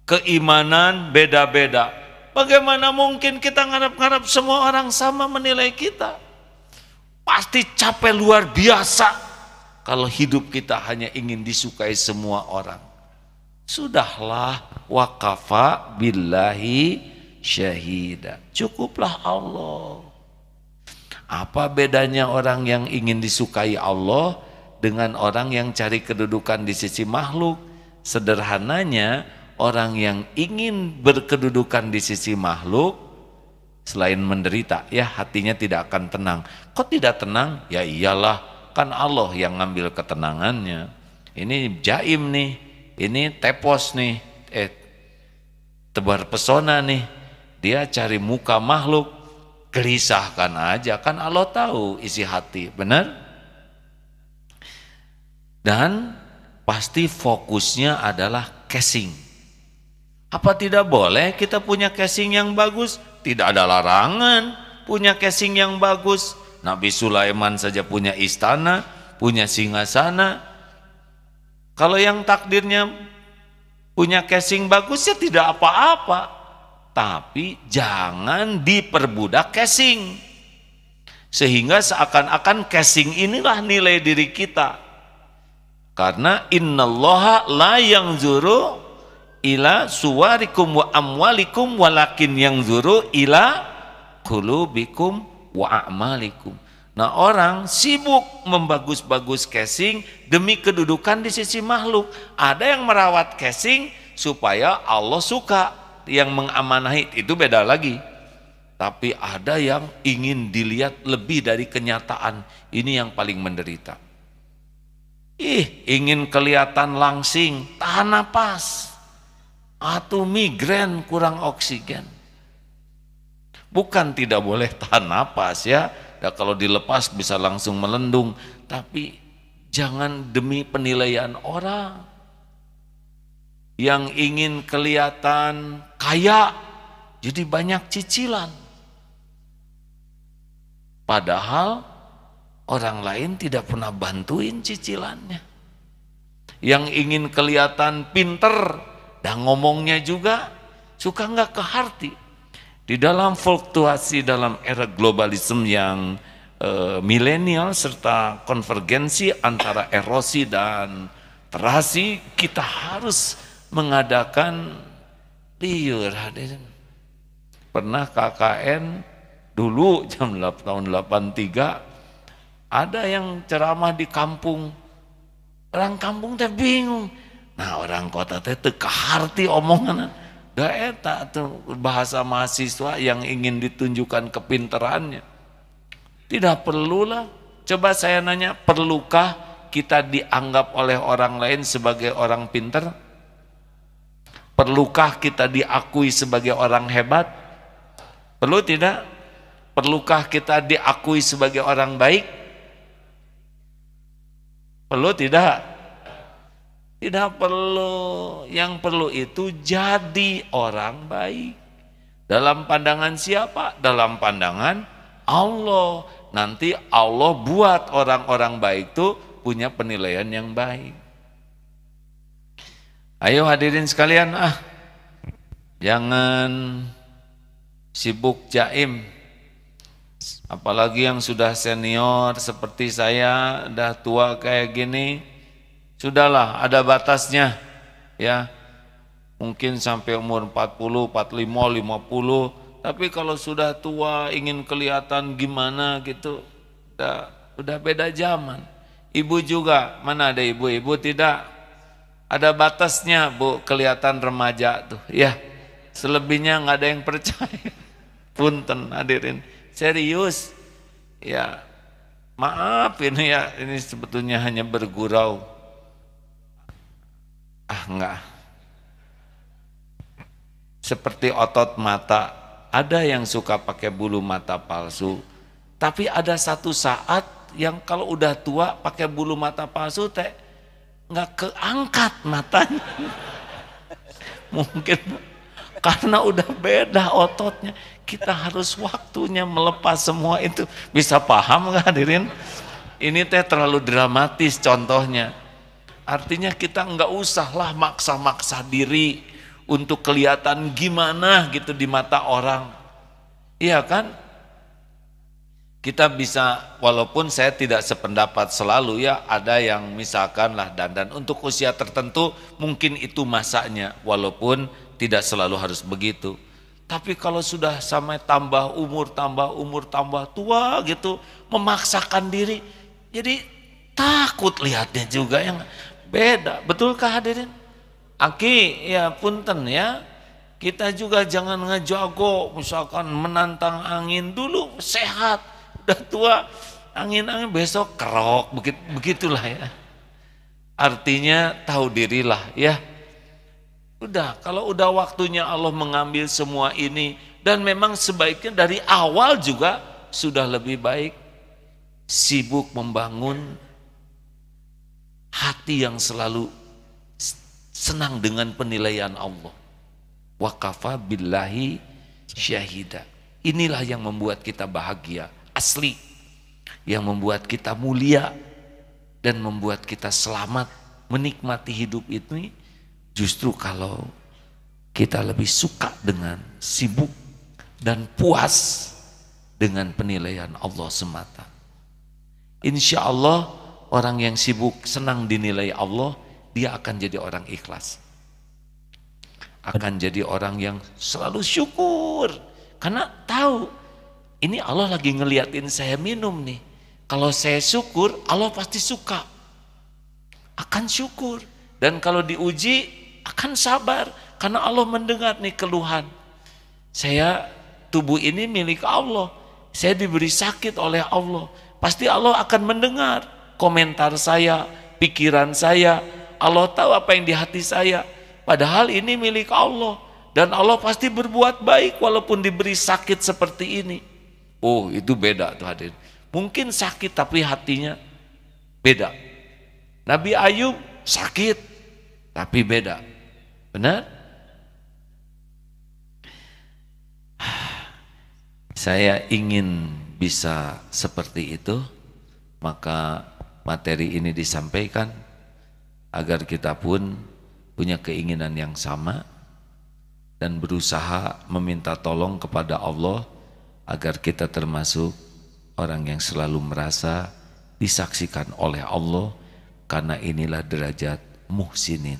keimanan beda-beda. Bagaimana mungkin kita ngarap-ngarap semua orang sama menilai kita? Pasti capek luar biasa kalau hidup kita hanya ingin disukai semua orang. Sudahlah, wakafa billahi syahida. Cukuplah Allah. Apa bedanya orang yang ingin disukai Allah dengan orang yang cari kedudukan di sisi makhluk? Sederhananya, orang yang ingin berkedudukan di sisi makhluk selain menderita, ya hatinya tidak akan tenang. Kok tidak tenang? Ya iyalah, kan Allah yang ngambil ketenangannya. Ini jaim nih, ini tepos nih, tebar pesona nih. Dia cari muka makhluk, gelisahkan aja, kan Allah tahu isi hati, benar? Dan pasti fokusnya adalah casing. Apa tidak boleh kita punya casing yang bagus? Tidak ada larangan punya casing yang bagus. Nabi Sulaiman saja punya istana, punya singgasana. Kalau yang takdirnya punya casing bagus ya tidak apa-apa. Tapi jangan diperbudak casing. Sehingga seakan-akan casing inilah nilai diri kita. Karena innallaha la yanzuru ila suwarikum wa amwalikum walakin yanzuru ila qulubikum wa a'malikum. Nah, orang sibuk membagus-bagus casing demi kedudukan di sisi makhluk. Ada yang merawat casing supaya Allah suka, yang mengamanahi, itu beda lagi. Tapi ada yang ingin dilihat lebih dari kenyataan. Ini yang paling menderita. Ingin kelihatan langsing, tahan napas, atau migrain kurang oksigen. Bukan tidak boleh tahan napas ya. Nah, kalau dilepas bisa langsung melendung, tapi jangan demi penilaian orang. Yang ingin kelihatan kaya, jadi banyak cicilan. Padahal orang lain tidak pernah bantuin cicilannya. Yang ingin kelihatan pinter, dan ngomongnya juga suka nggak ke hati. Di dalam fluktuasi dalam era globalisme yang milenial serta konvergensi antara erosi dan terasi, kita harus mengadakan liur hadirin. Pernah KKN dulu tahun 83 ada yang ceramah di kampung. Orang kampung teh bingung. Nah, orang kota teh teu kaharti omongan. Da eta tuh bahasa mahasiswa yang ingin ditunjukkan kepinterannya. Tidak perlulah. Coba saya nanya, perlukah kita dianggap oleh orang lain sebagai orang pinter? Perlukah kita diakui sebagai orang hebat? Perlu tidak? Perlukah kita diakui sebagai orang baik? Perlu tidak? Tidak perlu. Yang perlu itu jadi orang baik. Dalam pandangan siapa? Dalam pandangan Allah. Nanti Allah buat orang-orang baik itu punya penilaian yang baik. Ayo hadirin sekalian, jangan sibuk jaim. Apalagi yang sudah senior seperti saya, udah tua kayak gini, sudahlah ada batasnya ya. Mungkin sampai umur 40, 45, 50. Tapi kalau sudah tua ingin kelihatan gimana gitu, udah beda zaman. Ibu juga, mana ada ibu-ibu tidak? Ada batasnya Bu, kelihatan remaja tuh ya. Selebihnya nggak ada yang percaya. Punten hadirin, serius ya. Maaf ini ya, ini sebetulnya hanya bergurau. Enggak. Seperti otot mata, ada yang suka pakai bulu mata palsu. Tapi ada satu saat yang kalau udah tua pakai bulu mata palsu teh nggak keangkat matanya. Mungkin karena udah beda ototnya. Kita harus waktunya melepas semua itu. Bisa paham nggak hadirin? Ini teh terlalu dramatis contohnya. Artinya kita nggak usahlah maksa-maksa diri untuk kelihatan gimana gitu di mata orang. Iya kan? Kita bisa, walaupun saya tidak sependapat selalu ya, ada yang misalkan lah dandan untuk usia tertentu mungkin itu masanya, walaupun tidak selalu harus begitu. Tapi kalau sudah sampai tambah umur tambah tua gitu, memaksakan diri, jadi takut lihatnya juga yang beda. Betulkah hadirin? Aki ya punten ya, kita juga jangan ngejago misalkan menantang angin dulu sehat, udah tua angin-angin besok kerok, begitulah ya. Artinya tahu dirilah ya. Udah, kalau udah waktunya Allah mengambil semua ini, dan memang sebaiknya dari awal juga sudah lebih baik sibuk membangun hati yang selalu senang dengan penilaian Allah. Wa kafa billahi syahida. Inilah yang membuat kita bahagia asli, yang membuat kita mulia dan membuat kita selamat menikmati hidup ini. Justru kalau kita lebih suka dengan sibuk dan puas dengan penilaian Allah semata. Insya Allah orang yang sibuk senang dinilai Allah, dia akan jadi orang ikhlas, akan jadi orang yang selalu syukur karena tahu ini Allah lagi ngeliatin saya minum nih. Kalau saya syukur, Allah pasti suka, akan syukur. Dan kalau diuji akan sabar karena Allah mendengar nih keluhan. Saya tubuh ini milik Allah, saya diberi sakit oleh Allah, pasti Allah akan mendengar komentar saya, pikiran saya. Allah tahu apa yang di hati saya, padahal ini milik Allah dan Allah pasti berbuat baik walaupun diberi sakit seperti ini. Oh, itu beda tuh hadirin. Mungkin sakit tapi hatinya beda. Nabi Ayub sakit tapi beda. Benar? Saya ingin bisa seperti itu, maka materi ini disampaikan agar kita pun punya keinginan yang sama dan berusaha meminta tolong kepada Allah agar kita termasuk orang yang selalu merasa disaksikan oleh Allah, karena inilah derajat muhsinin,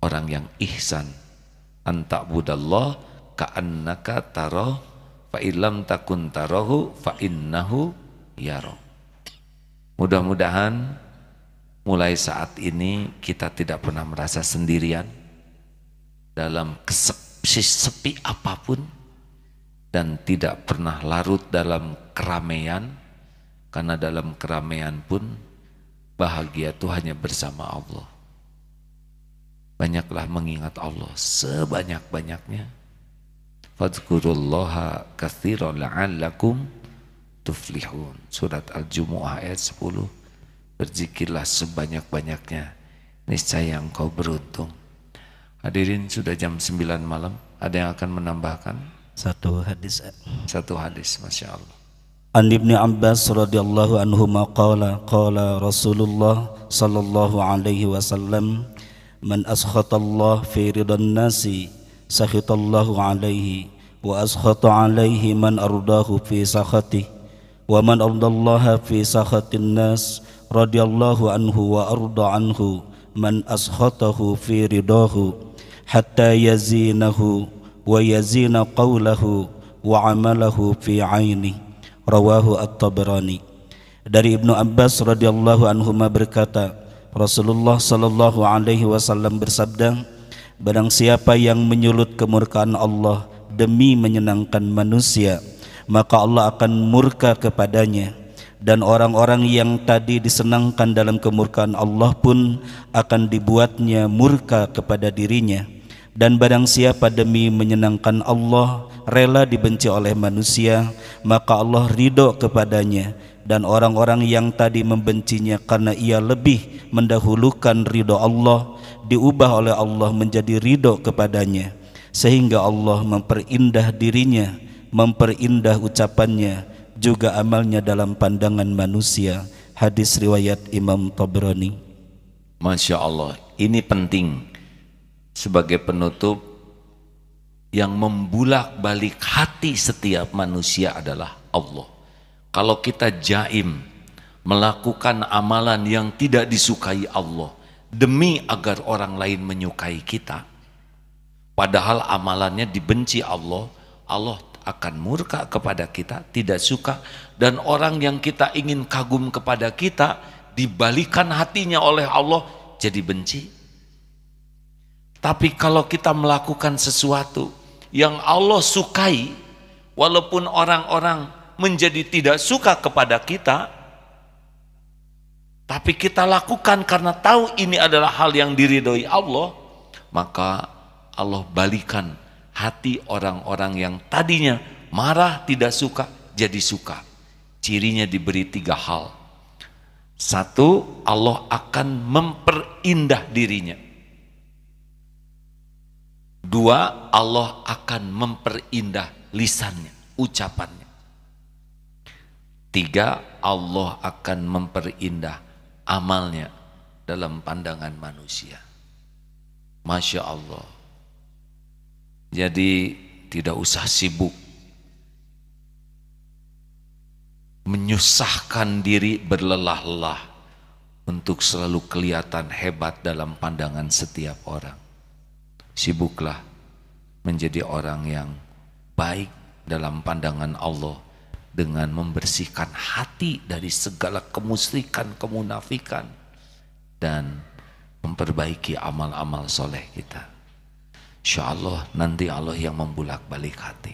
orang yang ihsan. Anta'budallah ka'annaka tarah fa illam takun tarahu fa innahu yara. Mudah-mudahan mulai saat ini kita tidak pernah merasa sendirian dalam sepi apapun dan tidak pernah larut dalam keramaian, karena dalam keramaian pun bahagia itu hanya bersama Allah. Banyaklah mengingat Allah sebanyak-banyaknya. Fadhkurullaha katsiran la'allakum tuflihun. Surat Al-Jumu'ah ayat 10. Berzikirlah sebanyak-banyaknya, niscaya engkau beruntung. Hadirin, sudah jam 9 malam. Ada yang akan menambahkan? Satu hadis. Masya Allah. An Ibnu Abbas radhiyallahu anhu qala qala Rasulullah sallallahu alaihi wasallam, man askhatallah fi ridan nasi sakhitallahu alaihi wa askhata alaihi man ardahu fi sakhatihi wa man ardallaha fi sakhatin nas radhiyallahu anhu wa arda anhu man askhatahu fi ridahu hatta yazinahu wa yazina qawlahu wa amalahu fi aini. Rawahu At-Tabrani. Dari Ibnu Abbas radhiyallahu anhu berkata, Rasulullah sallallahu alaihi wasallam bersabda, barang siapa yang menyulut kemurkaan Allah demi menyenangkan manusia, maka Allah akan murka kepadanya, dan orang-orang yang tadi disenangkan dalam kemurkaan Allah pun akan dibuatnya murka kepada dirinya. Dan barang siapa demi menyenangkan Allah rela dibenci oleh manusia, maka Allah ridho kepadanya, dan orang-orang yang tadi membencinya karena ia lebih mendahulukan ridho Allah diubah oleh Allah menjadi ridho kepadanya, sehingga Allah memperindah dirinya, memperindah ucapannya, juga amalnya dalam pandangan manusia. Hadis riwayat Imam Tabrani. Masya Allah, ini penting. Sebagai penutup, yang membulak-balik hati setiap manusia adalah Allah. Kalau kita jaim melakukan amalan yang tidak disukai Allah demi agar orang lain menyukai kita, padahal amalannya dibenci Allah, Allah akan murka kepada kita, tidak suka. Dan orang yang kita ingin kagum kepada kita, dibalikan hatinya oleh Allah jadi benci. Tapi kalau kita melakukan sesuatu yang Allah sukai, walaupun orang-orang menjadi tidak suka kepada kita, tapi kita lakukan karena tahu ini adalah hal yang diridhoi Allah, maka Allah balikan hati orang-orang yang tadinya marah tidak suka jadi suka. Cirinya diberi 3 hal. Satu, Allah akan memperindah dirinya. Dua, Allah akan memperindah lisannya, ucapannya. Tiga, Allah akan memperindah amalnya dalam pandangan manusia. Masya Allah. Jadi tidak usah sibuk menyusahkan diri berlelah-lelah untuk selalu kelihatan hebat dalam pandangan setiap orang. Sibuklah menjadi orang yang baik dalam pandangan Allah dengan membersihkan hati dari segala kemusyrikan, kemunafikan, dan memperbaiki amal-amal soleh kita. Insya Allah nanti Allah yang membulak-balik hati.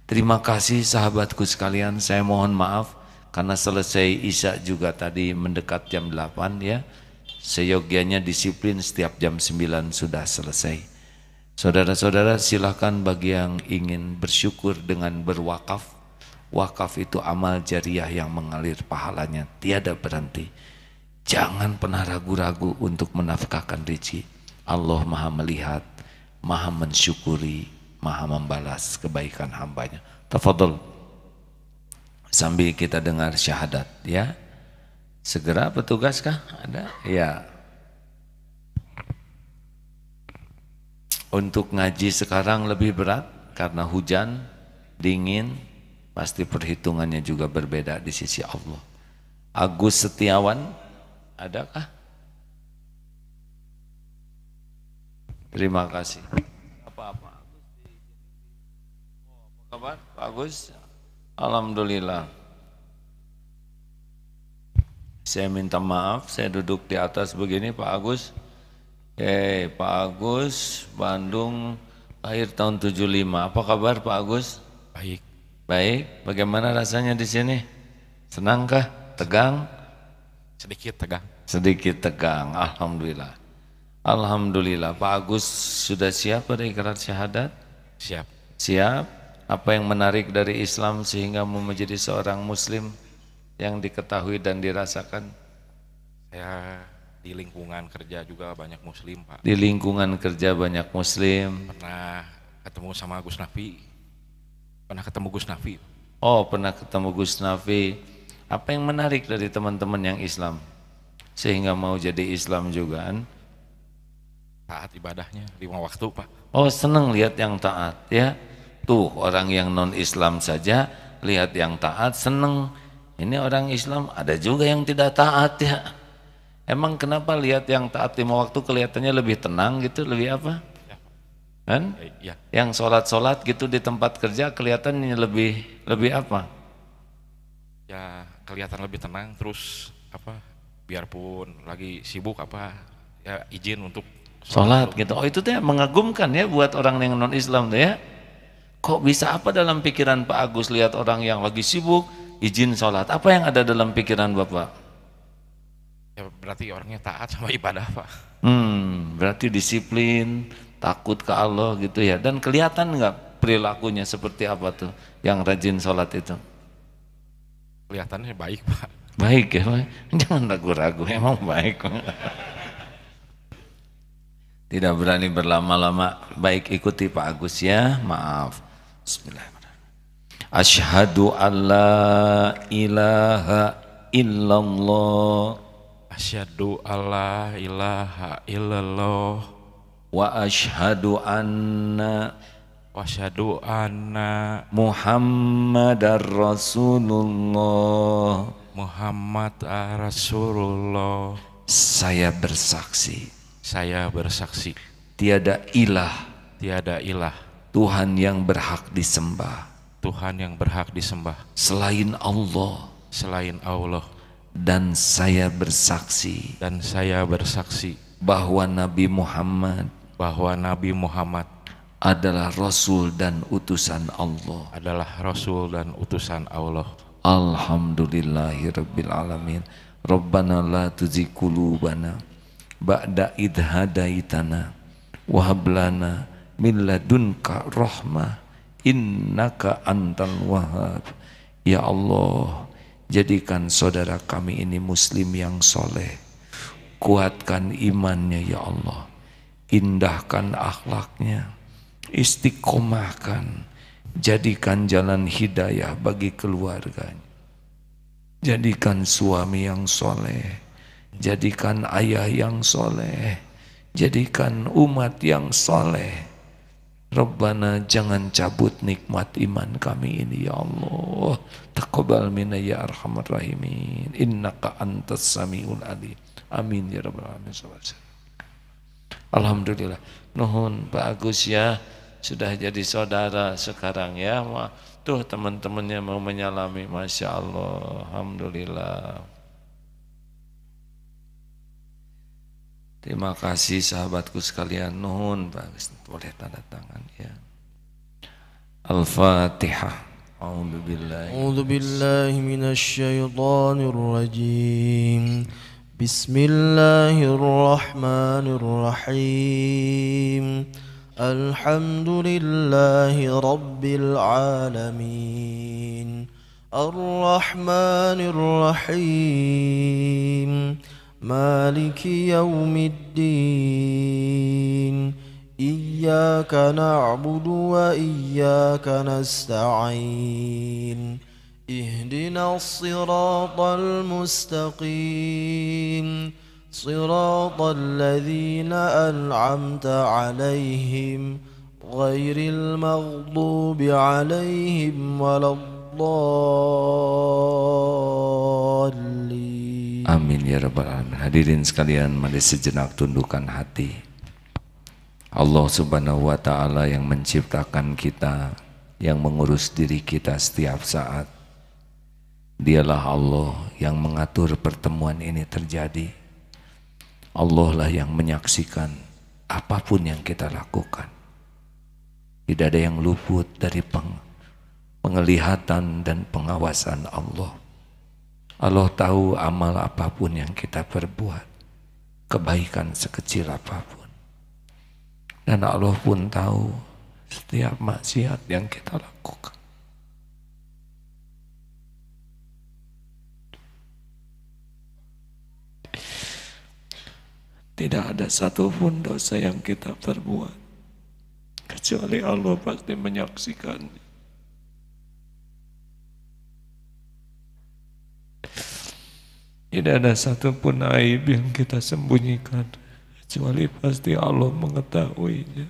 Terima kasih sahabatku sekalian, saya mohon maaf karena selesai Isya juga tadi mendekat jam 8 ya. Seyogianya disiplin setiap jam 9 sudah selesai. Saudara-saudara silakan bagi yang ingin bersyukur dengan berwakaf. Wakaf itu amal jariah yang mengalir pahalanya tiada berhenti. Jangan pernah ragu-ragu untuk menafkahkan rezeki. Allah Maha melihat, Maha mensyukuri, Maha membalas kebaikan hambanya. Tafadhol. Sambil kita dengar syahadat ya. Segera petugas kah? Ada? Ya. Untuk ngaji sekarang lebih berat karena hujan, dingin, pasti perhitungannya juga berbeda di sisi Allah. Agus Setiawan, adakah? Terima kasih. Apa-apa? Apa kabar Pak Agus? Alhamdulillah. Saya minta maaf, saya duduk di atas begini Pak Agus. Pak Agus, Bandung, lahir tahun 75. Apa kabar Pak Agus? Baik. Baik. Bagaimana rasanya di sini? Senangkah? Tegang? Sedikit tegang. Sedikit tegang. Alhamdulillah. Alhamdulillah. Pak Agus sudah siap pada ikrar syahadat? Siap. Siap. Apa yang menarik dari Islam sehingga mau menjadi seorang Muslim yang diketahui dan dirasakan? Saya di lingkungan kerja juga banyak Muslim, Pak. Di lingkungan kerja banyak Muslim. Pernah ketemu sama Gus Nafi. Pernah ketemu Gus Nafi. Oh, pernah ketemu Gus Nafi. Apa yang menarik dari teman-teman yang Islam sehingga mau jadi Islam juga kan? Taat ibadahnya 5 waktu, Pak. Oh, senang lihat yang taat ya. Tuh orang yang non Islam saja lihat yang taat senang. Ini orang Islam ada juga yang tidak taat ya. Emang kenapa lihat yang taat 5 waktu kelihatannya lebih tenang gitu, lebih apa? Kan? Ya. Yang sholat-sholat gitu di tempat kerja kelihatannya lebih apa? Ya kelihatan lebih tenang, terus apa? Biarpun lagi sibuk apa, ya izin untuk sholat gitu. Oh itu tuh mengagumkan ya buat orang yang non Islam tuh ya. Kok bisa apa dalam pikiran Pak Agus lihat orang yang lagi sibuk izin sholat? Apa yang ada dalam pikiran Bapak? Ya berarti orangnya taat sama ibadah, Pak. Berarti disiplin, takut ke Allah gitu ya. Dan kelihatan nggak perilakunya seperti apa tuh yang rajin sholat itu? Kelihatannya baik, Pak. Baik ya, Pak. Jangan ragu-ragu, emang baik. Tidak berani berlama-lama. Baik, ikuti Pak Agus ya. Maaf. Bismillahirrahmanirrahim. Asyhadu an la ilaha illallah Asyhadu alla ilaha illallah wa asyhadu anna wa asyhadu anna Muhammadar Rasulullah. Muhammad Rasulullah. Saya bersaksi tiada ilah Tuhan yang berhak disembah selain Allah, dan saya bersaksi bahwa Nabi Muhammad adalah Rasul dan utusan Allah. Alhamdulillahirabbil alamin. Rabbana la tuzigh qulubana ba'da idh hadaitana wa hab lana min ladunka rahmah innaka antal wahhab. Ya Allah, Jadikan saudara kami ini muslim yang soleh. Kuatkan imannya ya Allah. Indahkan akhlaknya. Istiqomahkan. Jadikan jalan hidayah bagi keluarganya. Jadikan suami yang soleh. Jadikan ayah yang soleh. Jadikan umat yang soleh. Rabbana, jangan cabut nikmat iman kami ini ya Allah. Taqabbal minna ya arhamar rahimin. Innaka antas samiul alim. Amin ya rabbal alamin. Alhamdulillah. Nuhun Pak Agus ya, sudah jadi saudara sekarang ya. Tuh teman-temannya mau menyalami, masya Allah. Alhamdulillah. Terima kasih sahabatku sekalian. Nuhun Pak Agus, boleh tanda tangan ya. Al-Fatihah. A'udzu billahi minasyaitonir rajim. Bismillahirrahmanirrahim. Alhamdulillahi rabbil alamin. Ar-Rahmanir Rahim. Maliki yaumiddin. Iyyaka na'budu wa iyyaka nasta'in. Ihdinas siratal mustaqim. Siratal ladzina an'amta 'alaihim ghairil maghdubi 'alaihim waladdallin. Amin ya rabbal alamin. Hadirin sekalian, mari sejenak tundukkan hati. Allah subhanahu wa ta'ala yang menciptakan kita, yang mengurus diri kita setiap saat. Dialah Allah yang mengatur pertemuan ini terjadi. Allah lah yang menyaksikan apapun yang kita lakukan. Tidak ada yang luput dari penglihatan dan pengawasan Allah. Allah tahu amal apapun yang kita perbuat, kebaikan sekecil apapun. Dan Allah pun tahu setiap maksiat yang kita lakukan. Tidak ada satupun dosa yang kita perbuat kecuali Allah pasti menyaksikannya. Tidak ada satupun aib yang kita sembunyikan kecuali pasti Allah mengetahuinya.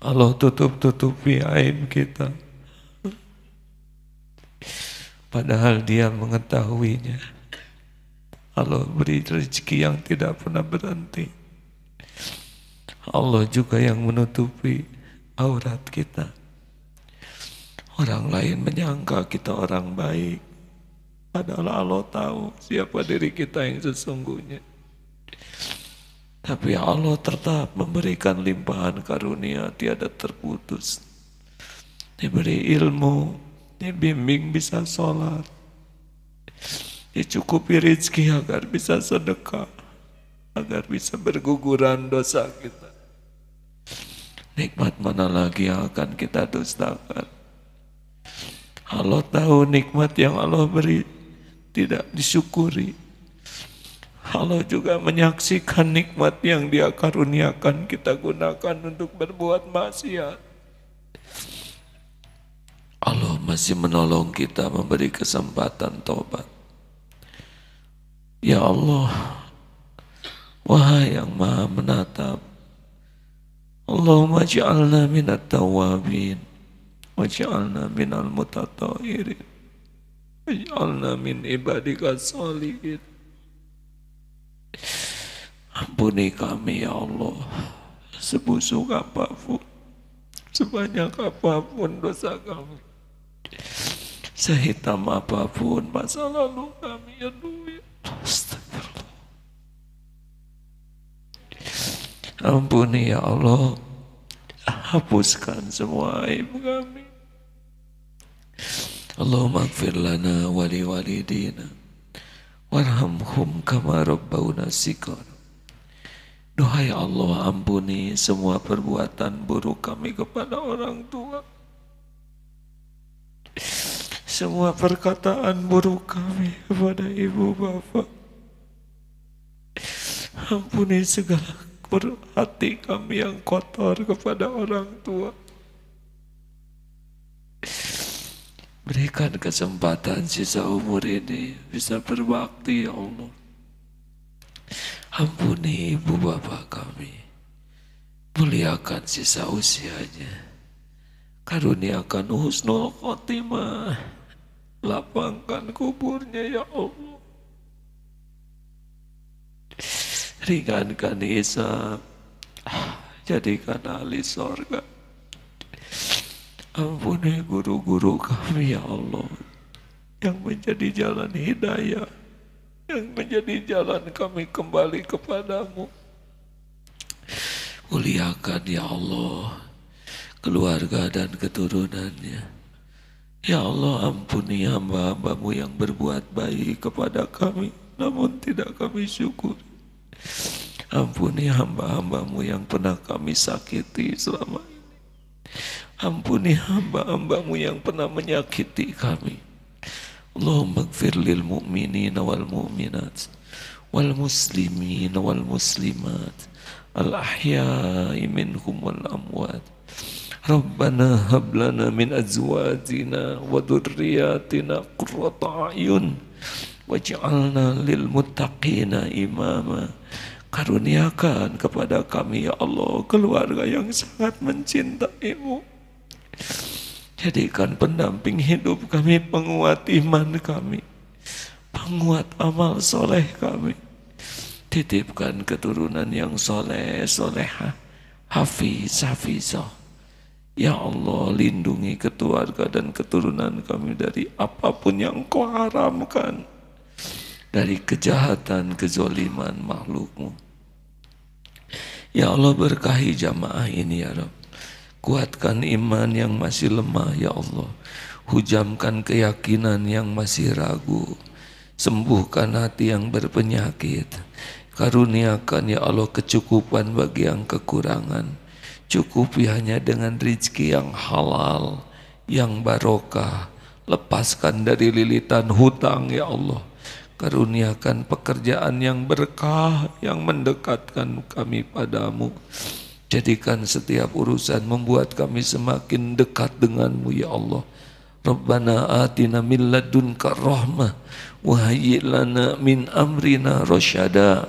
Allah tutup-tutupi aib kita, padahal Dia mengetahuinya. Allah beri rezeki yang tidak pernah berhenti. Allah juga yang menutupi aurat kita. Orang lain menyangka kita orang baik, padahal Allah tahu siapa diri kita yang sesungguhnya. Tapi Allah tetap memberikan limpahan karunia tiada terputus. Diberi ilmu, dibimbing bisa sholat, dicukupi rezeki agar bisa sedekah, agar bisa berguguran dosa kita. Nikmat mana lagi yang akan kita dustakan? Allah tahu nikmat yang Allah beri tidak disyukuri. Allah juga menyaksikan nikmat yang Dia karuniakan kita gunakan untuk berbuat maksiat. Allah masih menolong kita, memberi kesempatan taubat. Ya Allah, wahai yang maha menatap, Allahumma ja'alna minat tawabin, waj'alna minal mutatahhirin, waj'alna min ibadika sholihin. Ampuni kami ya Allah, sebusuk apapun, sebanyak apapun dosa kami, sehitam apapun masa lalu kami ya Allah. Astagfirullah. Ampuni ya Allah, hapuskan semua aib kami. Allahumma ighfir lana wa li walidina warhamhum kama rabbawna shighara. Duhai Allah, ampuni semua perbuatan buruk kami kepada orang tua, semua perkataan buruk kami kepada ibu bapak. Ampuni segala hati kami yang kotor kepada orang tua. Berikan kesempatan sisa umur ini bisa berbakti ya Allah. Ampuni ibu bapak kami. Muliakan sisa usianya. Karuniakan husnul khotimah. Lapangkan kuburnya ya Allah. Ringankan hisab. Jadikan ahli sorga. Ampuni guru-guru kami ya Allah, yang menjadi jalan hidayah, yang menjadi jalan kami kembali kepadamu. Muliakan ya Allah keluarga dan keturunannya. Ya Allah, ampuni hamba-hambamu yang berbuat baik kepada kami namun tidak kami syukur. Ampuni hamba-hambamu yang pernah kami sakiti selama ini. Ampuni hamba-hambamu yang pernah menyakiti kami. Allahumma gfir lil mu'minina wal mu'minat wal muslimina wal muslimat al ahya'i minhum wal amwat. Rabbana hab lana min azwajina wa dhurriyyatina qurrata a'yun waj'alna lil muttaqina imama. Karuniakan kepada kami ya Allah keluarga yang sangat mencintaimu. Jadikan pendamping hidup kami, penguat iman kami, penguat amal soleh kami. Titipkan keturunan yang soleh, solehah, hafiz, hafizah. Ya Allah, lindungi keluarga dan keturunan kami dari apapun yang Kau haramkan, dari kejahatan, kezoliman makhlukmu. Ya Allah, berkahi jamaah ini ya Rabb. Kuatkan iman yang masih lemah ya Allah. Hujamkan keyakinan yang masih ragu. Sembuhkan hati yang berpenyakit. Karuniakan ya Allah kecukupan bagi yang kekurangan. Cukupi hanya dengan rezeki yang halal, yang barokah. Lepaskan dari lilitan hutang ya Allah. Karuniakan pekerjaan yang berkah, yang mendekatkan kami padamu. Jadikan setiap urusan membuat kami semakin dekat denganmu ya Allah. Rabbana atina min ladunka rahmah wa hayyi' lana min amrina rasyada.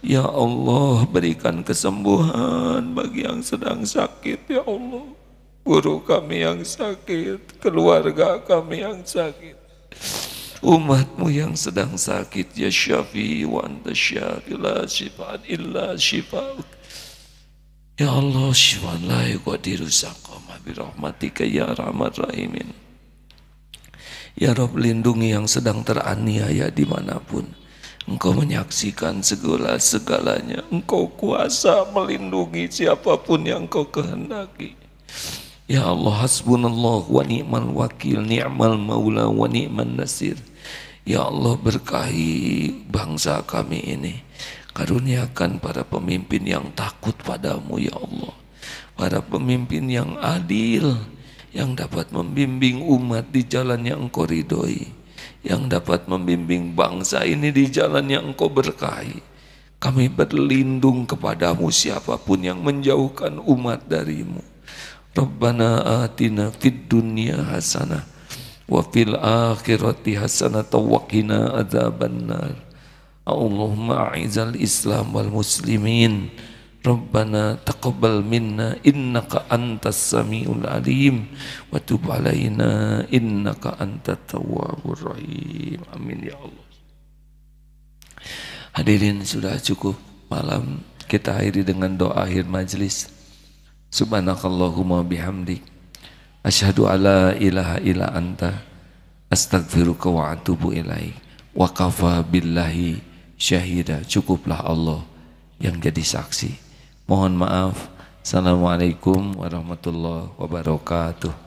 Ya Allah, berikan kesembuhan bagi yang sedang sakit ya Allah. Guru kami yang sakit, keluarga kami yang sakit, umatmu yang sedang sakit. Ya Syafi wa anta syafi la syifa'an illa syifa'uk. Ya Allah, syifa'an la yughadiru saqama birahmatika ya arhamar rahimin. Ya Rabb, lindungi yang sedang teraniaya dimanapun. Engkau menyaksikan segala-segalanya. Engkau kuasa melindungi siapapun yang Kau kehendaki. Ya Allah, hasbunallah wa ni'mal wakil, ni'mal maula wa ni'man nasir. Ya Allah, berkahi bangsa kami ini. Karuniakan para pemimpin yang takut padamu ya Allah. Para pemimpin yang adil, yang dapat membimbing umat di jalan yang Engkau ridhoi, yang dapat membimbing bangsa ini di jalan yang Engkau berkahi. Kami berlindung kepadamu siapapun yang menjauhkan umat darimu. Rabbana atina fid dunya hasanah wa fil akhirati hasanah wa qina adzabannar. Allahumma a'izal Islam wal muslimin. Rabbana taqabbal minna innaka antas samiul alim wa tub alaina innaka antat tawwabur rahim. Amin ya Allah. Hadirin, sudah cukup malam, kita akhiri dengan doa akhir majlis. Subhanakallahumma bihamdik asyhadu alla ilaha illa anta astaghfiruka wa atubu ilaik. Wa kafa billahi syahida. Cukuplah Allah yang jadi saksi. Mohon maaf. Assalamualaikum warahmatullahi wabarakatuh.